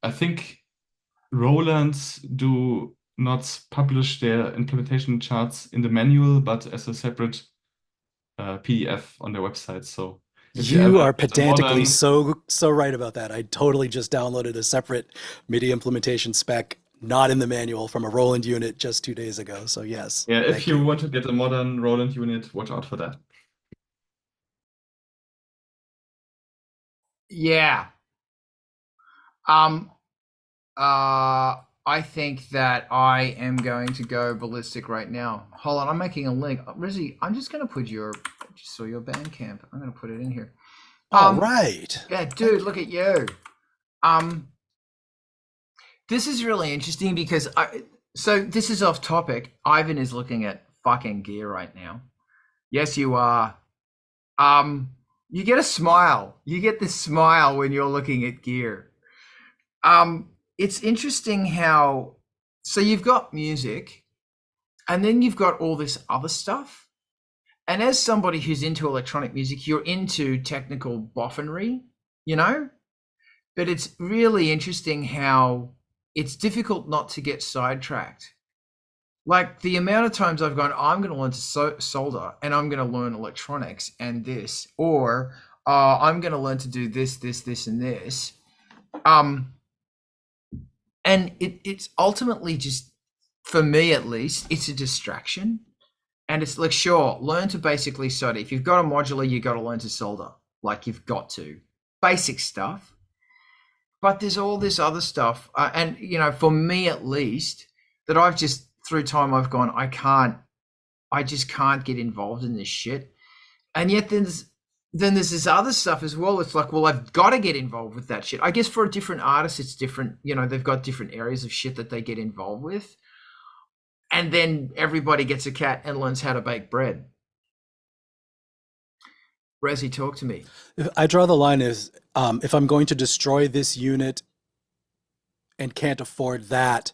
I think Roland do not publish their implementation charts in the manual, but as a separate PDF on their website. So if you are pedantically so right about that. I totally just downloaded a separate MIDI implementation spec, not in the manual, from a Roland unit just 2 days ago. So yes. Yeah, if you want to get a modern Roland unit, watch out for that. Yeah. I think that I am going to go ballistic right now. Hold on, I'm making a link. Rizzy, I'm just gonna put your, I just saw your Bandcamp. I'm gonna put it in here. All right. Yeah, dude, look at you. This is really interesting because so this is off topic. Ivan is looking at fucking gear right now. Yes, you are. You get a smile. You get this smile when you're looking at gear. It's interesting how, so you've got music and then you've got all this other stuff. And as somebody who's into electronic music, you're into technical boffinry, you know? But it's really interesting how it's difficult not to get sidetracked. Like the amount of times I've gone, I'm going to learn to solder and I'm going to learn electronics and this, or I'm going to learn to do this, and this. And it's ultimately just, for me at least, it's a distraction. And it's like, sure, learn to basically solder. If you've got a modular, you got to learn to solder. Like you've got to. Basic stuff. But there's all this other stuff. And, you know, for me at least, that I've just, through time, I've gone, I just can't get involved in this shit. And yet then there's this other stuff as well. It's like, well, I've got to get involved with that shit. I guess for a different artist, it's different. You know, they've got different areas of shit that they get involved with. And then everybody gets a cat and learns how to bake bread. Razi, talk to me. I draw the line as if I'm going to destroy this unit and can't afford that,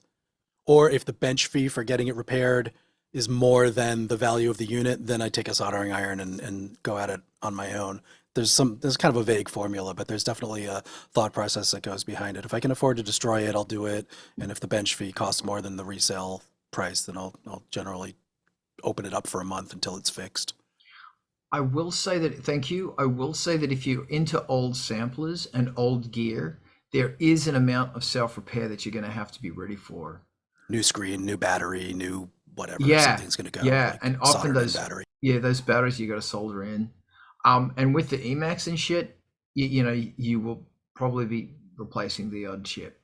or if the bench fee for getting it repaired is more than the value of the unit, then I take a soldering iron and go at it on my own. There's kind of a vague formula, but there's definitely a thought process that goes behind it. If I can afford to destroy it, I'll do it. And if the bench fee costs more than the resale price, then I'll generally open it up for a month until it's fixed. I will say that, thank you. I will say that if you're into old samplers and old gear, there is an amount of self-repair that you're going to have to be ready for. New screen, new battery, new whatever. Yeah, something's going to go. yeah, like and often those battery. Yeah, those batteries you got to solder in. And with the Emacs and shit, you know, you will probably be replacing the odd chip.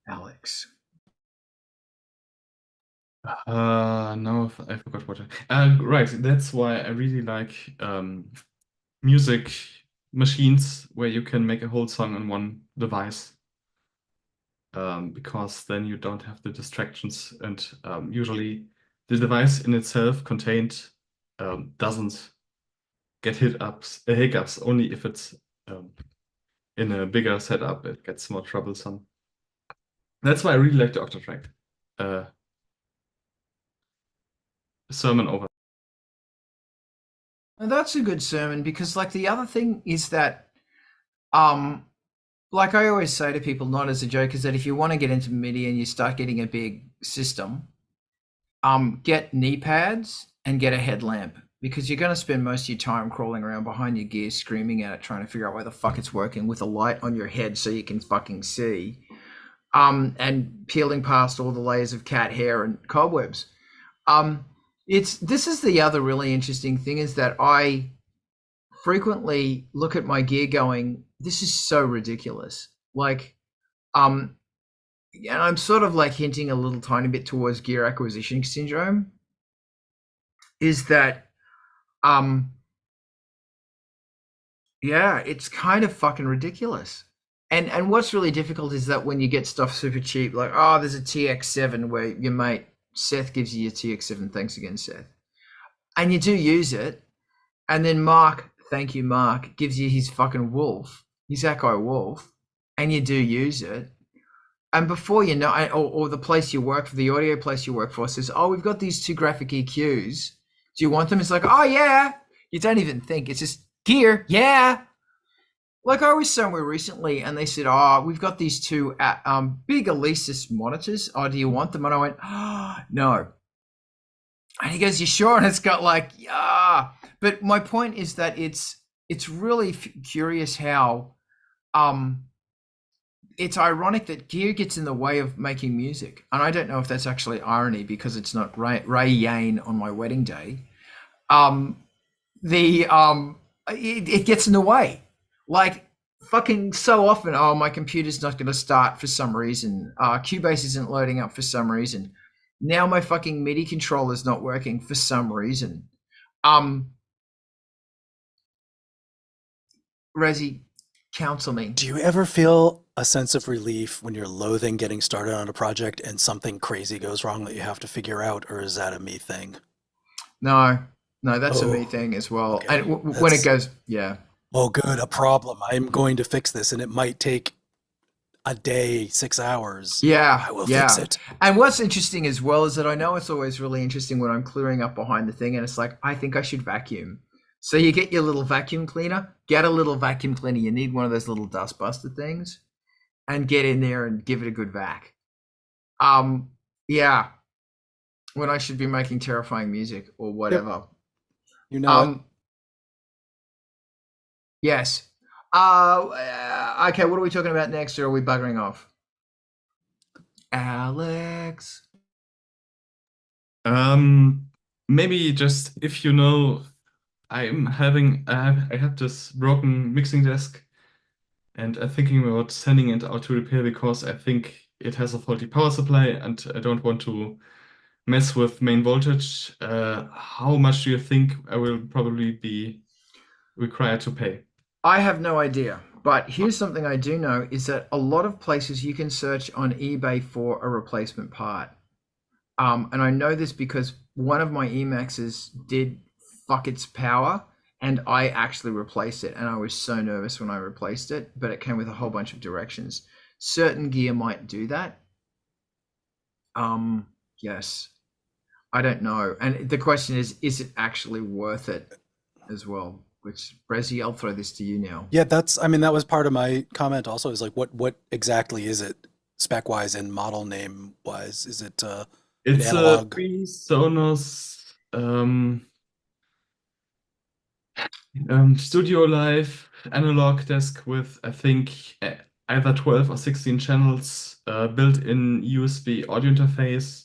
Alex. No, I forgot what right, that's why I really like music machines where you can make a whole song on one device. Because then you don't have the distractions, and usually the device in itself contained doesn't get hiccups, only if it's in a bigger setup, it gets more troublesome. That's why I really like the Octatrack. Sermon over. And that's a good sermon, because like the other thing is that like I always say to people, not as a joke, is that if you want to get into MIDI and you start getting a big system, get knee pads and get a headlamp, because you're going to spend most of your time crawling around behind your gear, screaming at it, trying to figure out where the fuck it's working, with a light on your head so you can fucking see, and peeling past all the layers of cat hair and cobwebs. This is the other really interesting thing, is that I frequently look at my gear going, this is so ridiculous. Like, and I'm sort of like hinting a little tiny bit towards gear acquisition syndrome, is that, yeah, it's kind of fucking ridiculous. And what's really difficult is that when you get stuff super cheap, like, oh, there's a TX7 where your mate Seth gives you your TX7, thanks again, Seth. And you do use it. And then Mark, thank you, Mark, gives you his fucking Wolf, his Echo Wolf, and you do use it. And before you know, or the place you work for, the audio place you work for, says, oh, we've got these 2 graphic EQs. Do you want them? It's like, oh, yeah. You don't even think. It's just gear. Yeah. Like I was somewhere recently and they said, oh, we've got these 2 big Alesis monitors. Oh, do you want them? And I went, oh, no. And he goes, you sure? And it's got like, yeah. But my point is that it's really curious how it's ironic that gear gets in the way of making music. And I don't know if that's actually irony, because it's not Ray Yane on my wedding day. It gets in the way. Like fucking so often, oh, my computer's not going to start for some reason. Cubase isn't loading up for some reason. Now my fucking MIDI controller's not working for some reason. Razi, counsel me. Do you ever feel a sense of relief when you're loathing getting started on a project and something crazy goes wrong that you have to figure out, or is that a me thing? No, that's a Oh, me thing as well. okay. And when it That's goes, yeah. oh good, a problem. I'm going to fix this, and it might take a day, 6 hours. Yeah, I will fix yeah. it. And what's interesting as well is that I know it's always really interesting when I'm clearing up behind the thing and it's like, I think I should vacuum. So you get your little vacuum cleaner, get a little vacuum cleaner. You need one of those little dust buster things and get in there and give it a good vac. Yeah, when I should be making terrifying music or whatever. You know it. Yes. Okay, what are we talking about next, or are we buggering off? Alex. Maybe just if you know, I have this broken mixing desk, and I'm thinking about sending it out to repair because I think it has a faulty power supply, and I don't want to mess with main voltage. How much do you think I will probably be required to pay? I have no idea, but here's something I do know is that a lot of places you can search on eBay for a replacement part. And I know this because one of my Emaxes did fuck its power and I actually replaced it. And I was so nervous when I replaced it, but it came with a whole bunch of directions. Certain gear might do that. Yes, I don't know. And the question is it actually worth it as well? Which, Raziel, I'll throw this to you now. Yeah, that was part of my comment also, is like, what exactly is it spec wise and model name wise? Is it It's a analog? Sonos Studio Live analog desk with, I think, either 12 or 16 channels, built-in USB audio interface.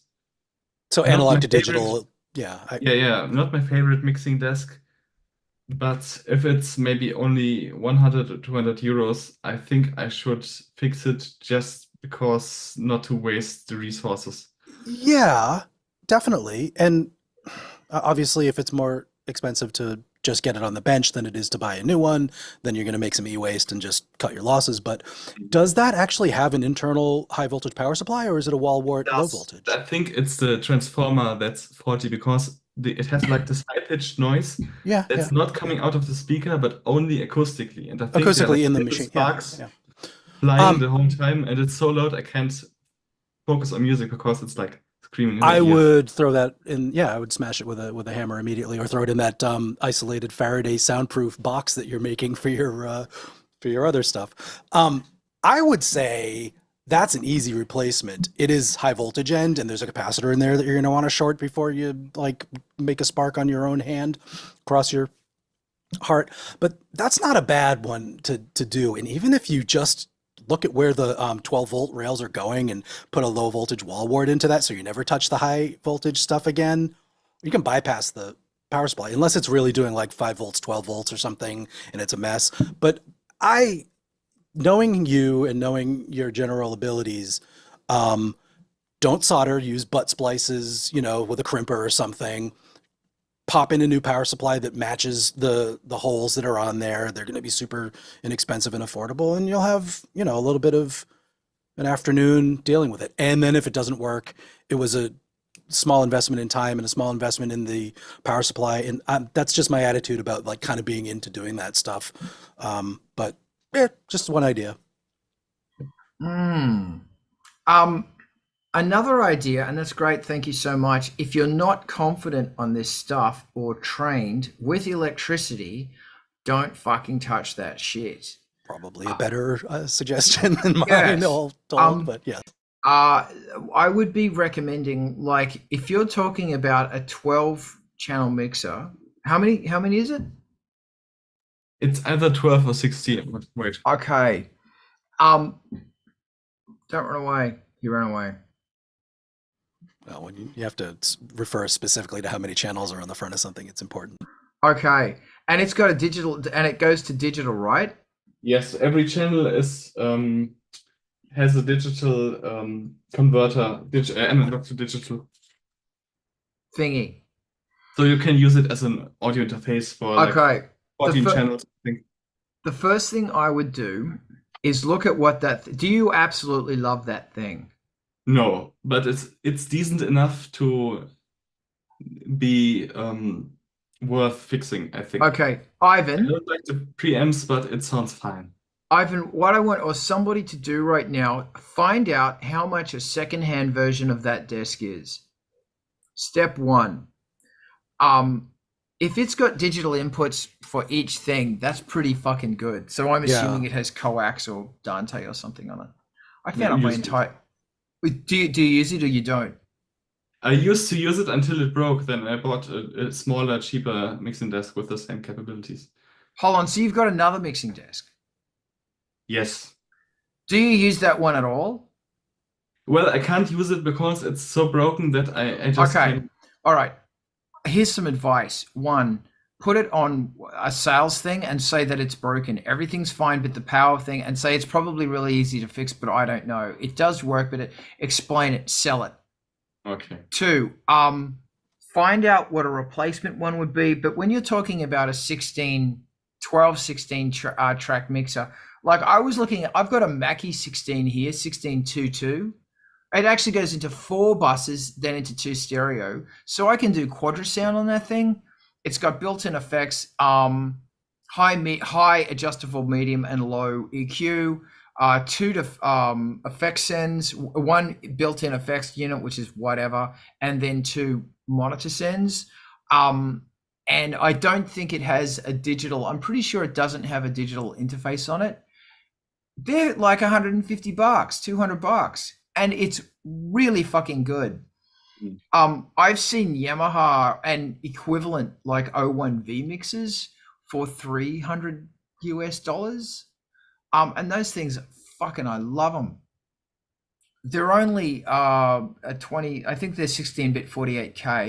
So Not my analog to favorite. digital. Yeah. Yeah, not my favorite mixing desk, but if it's maybe only 100 or 200 euros, I think I should fix it just because not to waste the resources. Yeah, definitely. And obviously, if it's more expensive to just get it on the bench than it is to buy a new one, then you're going to make some e-waste and just cut your losses. But does that actually have an internal high voltage power supply, or is it a wall wart low voltage? I think it's the transformer that's faulty because it has like this high-pitched noise Yeah, that's not coming out of the speaker, but only acoustically. And I think there are acoustically like in the little machine. sparks Yeah. flying the whole time, and it's so loud I can't focus on music because it's like screaming in my I ear. would throw that in. Yeah, I would smash it with a hammer immediately, or throw it in that isolated Faraday soundproof box that you're making for your other stuff. I would say that's an easy replacement. It is high voltage end, and there's a capacitor in there that you're going to want to short before you like make a spark on your own hand across your heart. But that's not a bad one to do. And even if you just look at where the 12 volt rails are going and put a low voltage wall wart into that, so you never touch the high voltage stuff again, you can bypass the power supply unless it's really doing like 5 volts, 12 volts or something, and it's a mess. But knowing you and knowing your general abilities, don't solder, use butt splices, with a crimper or something. Pop in a new power supply that matches the holes that are on there. They're going to be super inexpensive and affordable, and you'll have, a little bit of an afternoon dealing with it. And then if it doesn't work, it was a small investment in time and a small investment in the power supply. And that's just my attitude about like kind of being into doing that stuff. But yeah, just one idea. Another idea, and that's great, thank you so much. If you're not confident on this stuff or trained with electricity, don't fucking touch that shit. Probably a better suggestion than mine, Yes. all told, but yeah. I would be recommending, like, if you're talking about a 12 channel mixer, how many is it? It's either 12 or 16. Wait. Okay. Don't run away. You ran away. Well, when you have to refer specifically to how many channels are on the front of something, it's important. Okay. And it's got a digital, and it goes to digital, right? Yes, every channel is has a digital converter, analog to digital. Thingy. So you can use it as an audio interface for like Okay. 14 fir- channels, I think. The first thing I would do is look at what do you absolutely love that thing? No, but it's decent enough to be worth fixing, I think. Okay, I Ivan, don't like the preamps, but it sounds fine. what I want or somebody to do right now, find out how much a secondhand version of that desk is. Step one. If it's got digital inputs for each thing, that's pretty fucking good. So I'm assuming Yeah. it has coax or Dante or something on it. I Yeah, found out my used to. entire. Do you use it or you don't? I used to use it until it broke. Then I bought a smaller, cheaper mixing desk with the same capabilities. Hold on. So you've got another mixing desk. Yes. Do you use that one at all? Well, I can't use it because it's so broken that I just Okay. can't. All right. Here's some advice. One, put it on a sales thing and say that it's broken. Everything's fine but the power thing, and say it's probably really easy to fix, but I don't know. It does work, but explain it, sell it. Okay. Two, find out what a replacement one would be. But when you're talking about a 16 track mixer, like I was looking at, I've got a Mackie 16 here, 1622. It actually goes into 4 buses, then into 2 stereo. So I can do quadrasound on that thing. It's got built-in effects, high adjustable, medium, and low EQ. 2 effect sends, 1 built-in effects unit, which is whatever, and then 2 monitor sends. And I don't think it has a digital. I'm pretty sure it doesn't have a digital interface on it. They're like $150, $200, and it's really fucking good. I've seen Yamaha and equivalent like O1V mixes for $300 US. And those things fucking, I love them. They're only a 20, I think they're 16-bit 48K. Are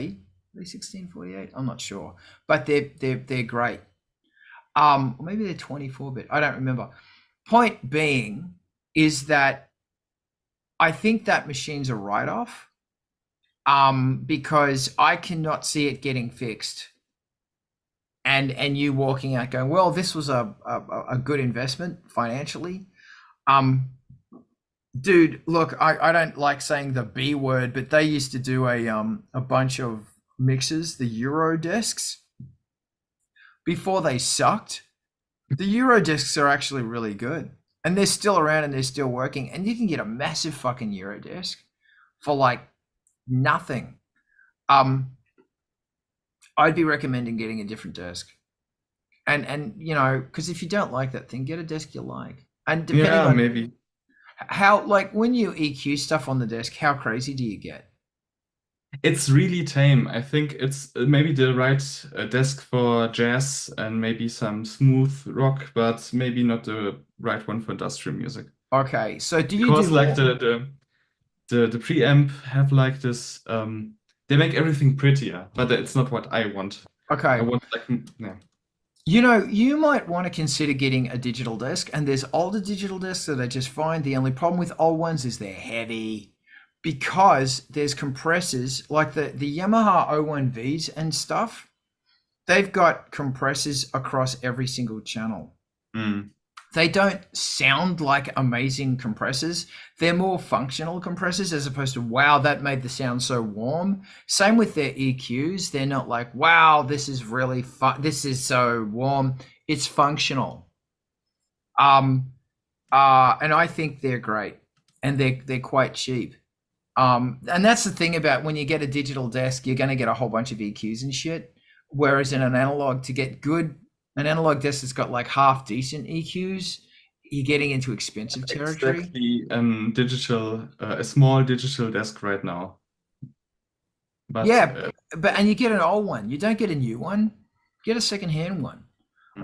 they 1648? I'm not sure, but they're great. Or maybe they're 24-bit. I don't remember. Point being is that I think that machine's a write-off, because I cannot see it getting fixed. And you walking out going, well, this was a good investment financially. Dude, look, I don't like saying the B word, but they used to do a bunch of mixes, the Euro discs, before they sucked. The Euro discs are actually really good, and they're still around and they're still working, and you can get a massive fucking Euro disc for like nothing. I'd be recommending getting a different desk, and you know, because if you don't like that thing, get a desk you like. And depending on maybe. how, like when you EQ stuff on the desk, how crazy do you get? It's really tame. I think it's maybe the right desk for jazz and maybe some smooth rock, but maybe not the right one for industrial music. Okay, so do you Because do like more? the preamp have like this they make everything prettier, but it's not what I want. I Okay, want like yeah. you know, you might want to consider getting a digital desk, and there's older digital desks that are just fine. The only problem with old ones is they're heavy, because there's compressors like the Yamaha O1Vs and stuff. They've got compressors across every single channel. Mm. They don't sound like amazing compressors. They're more functional compressors, as opposed to, wow, that made the sound so warm. Same with their EQs. They're not like, wow, this is really fun. This is so warm. It's functional. And I think they're great, and they're quite cheap. And that's the thing about when you get a digital desk, you're going to get a whole bunch of EQs and shit. Whereas in an analog, to get good, an analog desk that's got like half decent EQs, you're getting into expensive territory. Exactly, digital, a small digital desk right now. But yeah, and you get an old one. You don't get a new one. Get a secondhand one.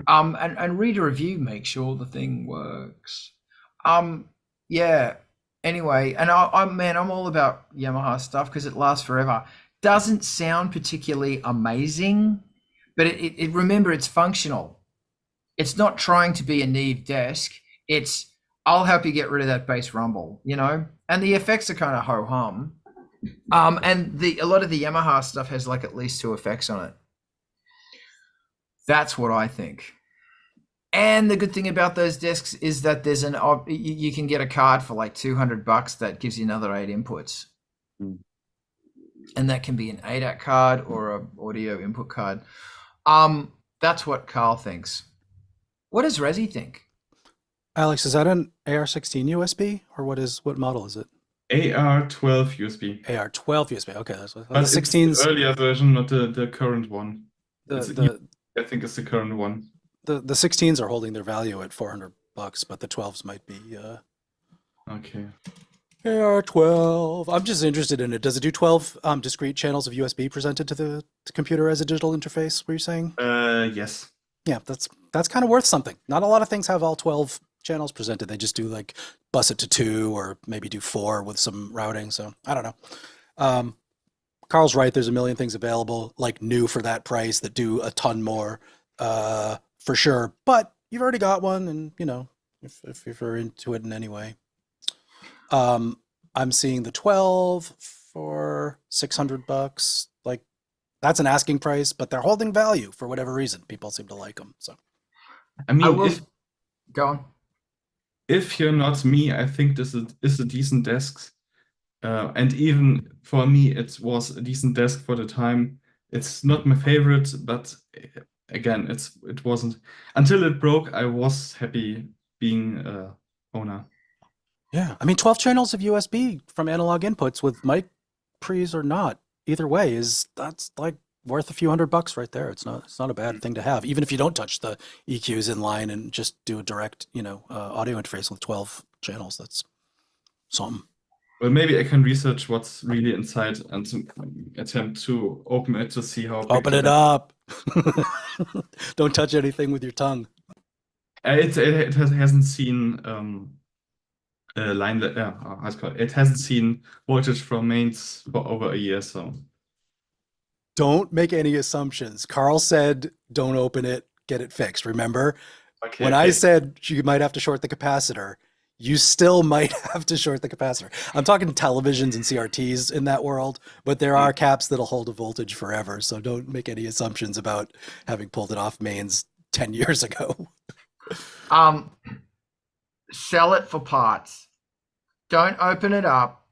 And read a review. Make sure the thing works. Yeah. Anyway, and I'm all about Yamaha stuff because it lasts forever. Doesn't sound particularly amazing, but it remember, it's functional. It's not trying to be a Neve desk. It's I'll help you get rid of that bass rumble, you know? And the effects are kind of ho-hum. And a lot of the Yamaha stuff has like at least 2 effects on it. That's what I think. And the good thing about those discs is that there's you can get a card for like $200 that gives you another 8 inputs. And that can be an ADAT card or a audio input card. That's what Carl thinks. What does Rezi think? Alex, is that an AR16 USB or what model is it? AR12 USB. AR12 USB. Okay, that's what the But it's the 16s. earlier version, not the current one. I think it's the current one. The 16s are holding their value at $400, but the 12s might be Okay. AR12. I'm just interested in it. Does it do 12 discrete channels of USB presented to the computer as a digital interface? Were you saying? Yes. Yeah, that's kind of worth something. Not a lot of things have all 12 channels presented. They just do like bus it to 2 or maybe do 4 with some routing. So I don't know. Carl's right. There's a million things available, like new for that price that do a ton more, for sure. But you've already got one, and you know, if you're into it in any way. I'm seeing the 12 for $600. Like that's an asking price, but they're holding value for whatever reason. People seem to like them. So I mean, Go on. if you're not me, I think this is a decent desk. And even for me, it was a decent desk for the time. It's not my favorite, but again, it wasn't. Until it broke, I was happy being owner. yeah, I mean, 12 channels of USB from analog inputs with mic pre's or not, either way, that's like worth a few $100 right there. It's not a bad thing to have, even if you don't touch the EQs in line and just do a direct, audio interface with 12 channels. That's something. Well, maybe I can research what's really inside and to attempt to open it to see how big Open it up. Don't touch anything with your tongue. It hasn't seen how's it called? It hasn't seen voltage from mains for over a year, so Don't make any assumptions. Carl said, don't open it, get it fixed. Remember? okay. When I said you might have to short the capacitor, you still might have to short the capacitor. I'm talking televisions and CRTs in that world, but there are caps that'll hold a voltage forever. So don't make any assumptions about having pulled it off mains 10 years ago. Sell it for parts. Don't open it up.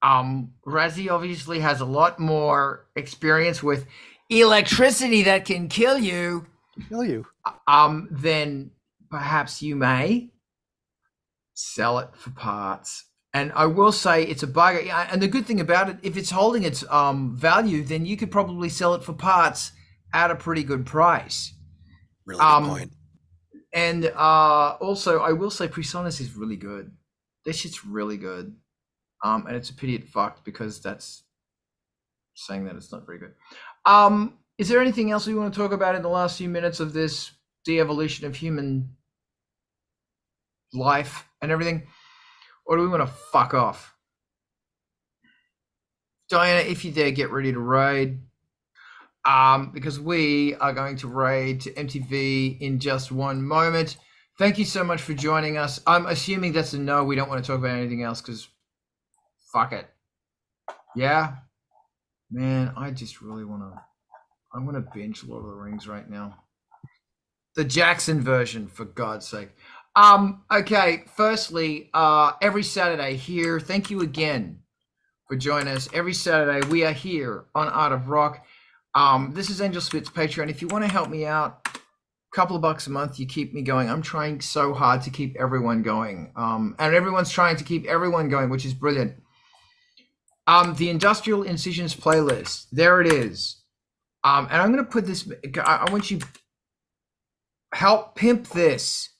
Razi obviously has a lot more experience with electricity that can kill you. Kill you. Then perhaps you may sell it for parts. And I will say it's a bugger. And the good thing about it, if it's holding its value, then you could probably sell it for parts at a pretty good price. Really good point. And also, I will say PreSonus is really good. This shit's really good. And it's a pity it fucked because that's saying that it's not very good. Is there anything else we want to talk about in the last few minutes of this de-evolution of human life and everything? Or do we want to fuck off? Diana, if you dare, get ready to raid. Because we are going to raid to MTV in just one moment. Thank you so much for joining us. I'm assuming that's a no. We don't want to talk about anything else because fuck it. Yeah? Man, I just really want to... I want to binge Lord of the Rings right now. The Jackson version, for God's sake. Okay, firstly, every Saturday here, thank you again for joining us. Every Saturday, we are here on Art of Rock. This is Angelspit's Patreon. If you want to help me out, a couple of bucks a month, you keep me going. I'm trying so hard to keep everyone going. And everyone's trying to keep everyone going, which is brilliant. The Industrial Incisions playlist, there it is. And I'm going to put this, I want you help pimp this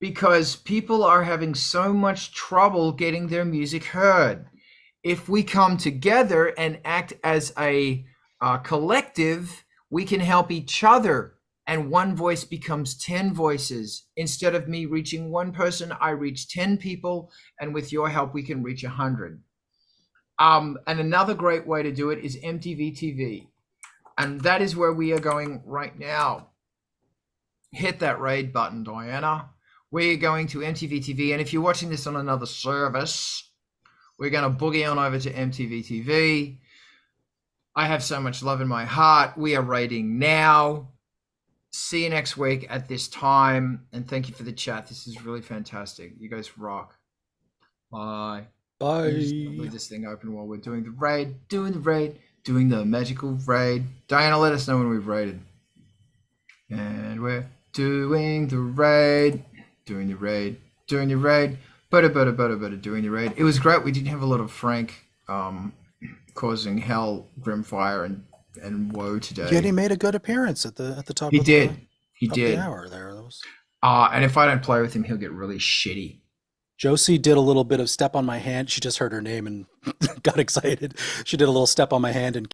because people are having so much trouble getting their music heard. If we come together and act as a collective, we can help each other, and one voice becomes 10 voices. Instead of me reaching one person, I reach 10 people, and with your help, we can reach 100. And another great way to do it is MTV TV, and that is where we are going right now. hit that raid button, Diana. We're going to MTV TV, and if you're watching this on another service, we're going to boogie on over to MTV TV. I have so much love in my heart. We are raiding now. See you next week at this time, and thank you for the chat. This is really fantastic. You guys rock. Bye. Bye. Just leave this thing open while we're doing the raid, doing the magical raid. Diana, let us know when we've raided. And we're doing the raid, doing the raid, doing the raid, doing the raid. It was great. We didn't have a lot of Frank causing hell, Grimfire, and woe today. Yet he made a good appearance at the top. He of did. The, He of did. The hour there. That was... And if I don't play with him, he'll get really shitty. Josie did a little bit of step on my hand. She just heard her name and got excited. She did a little step on my hand and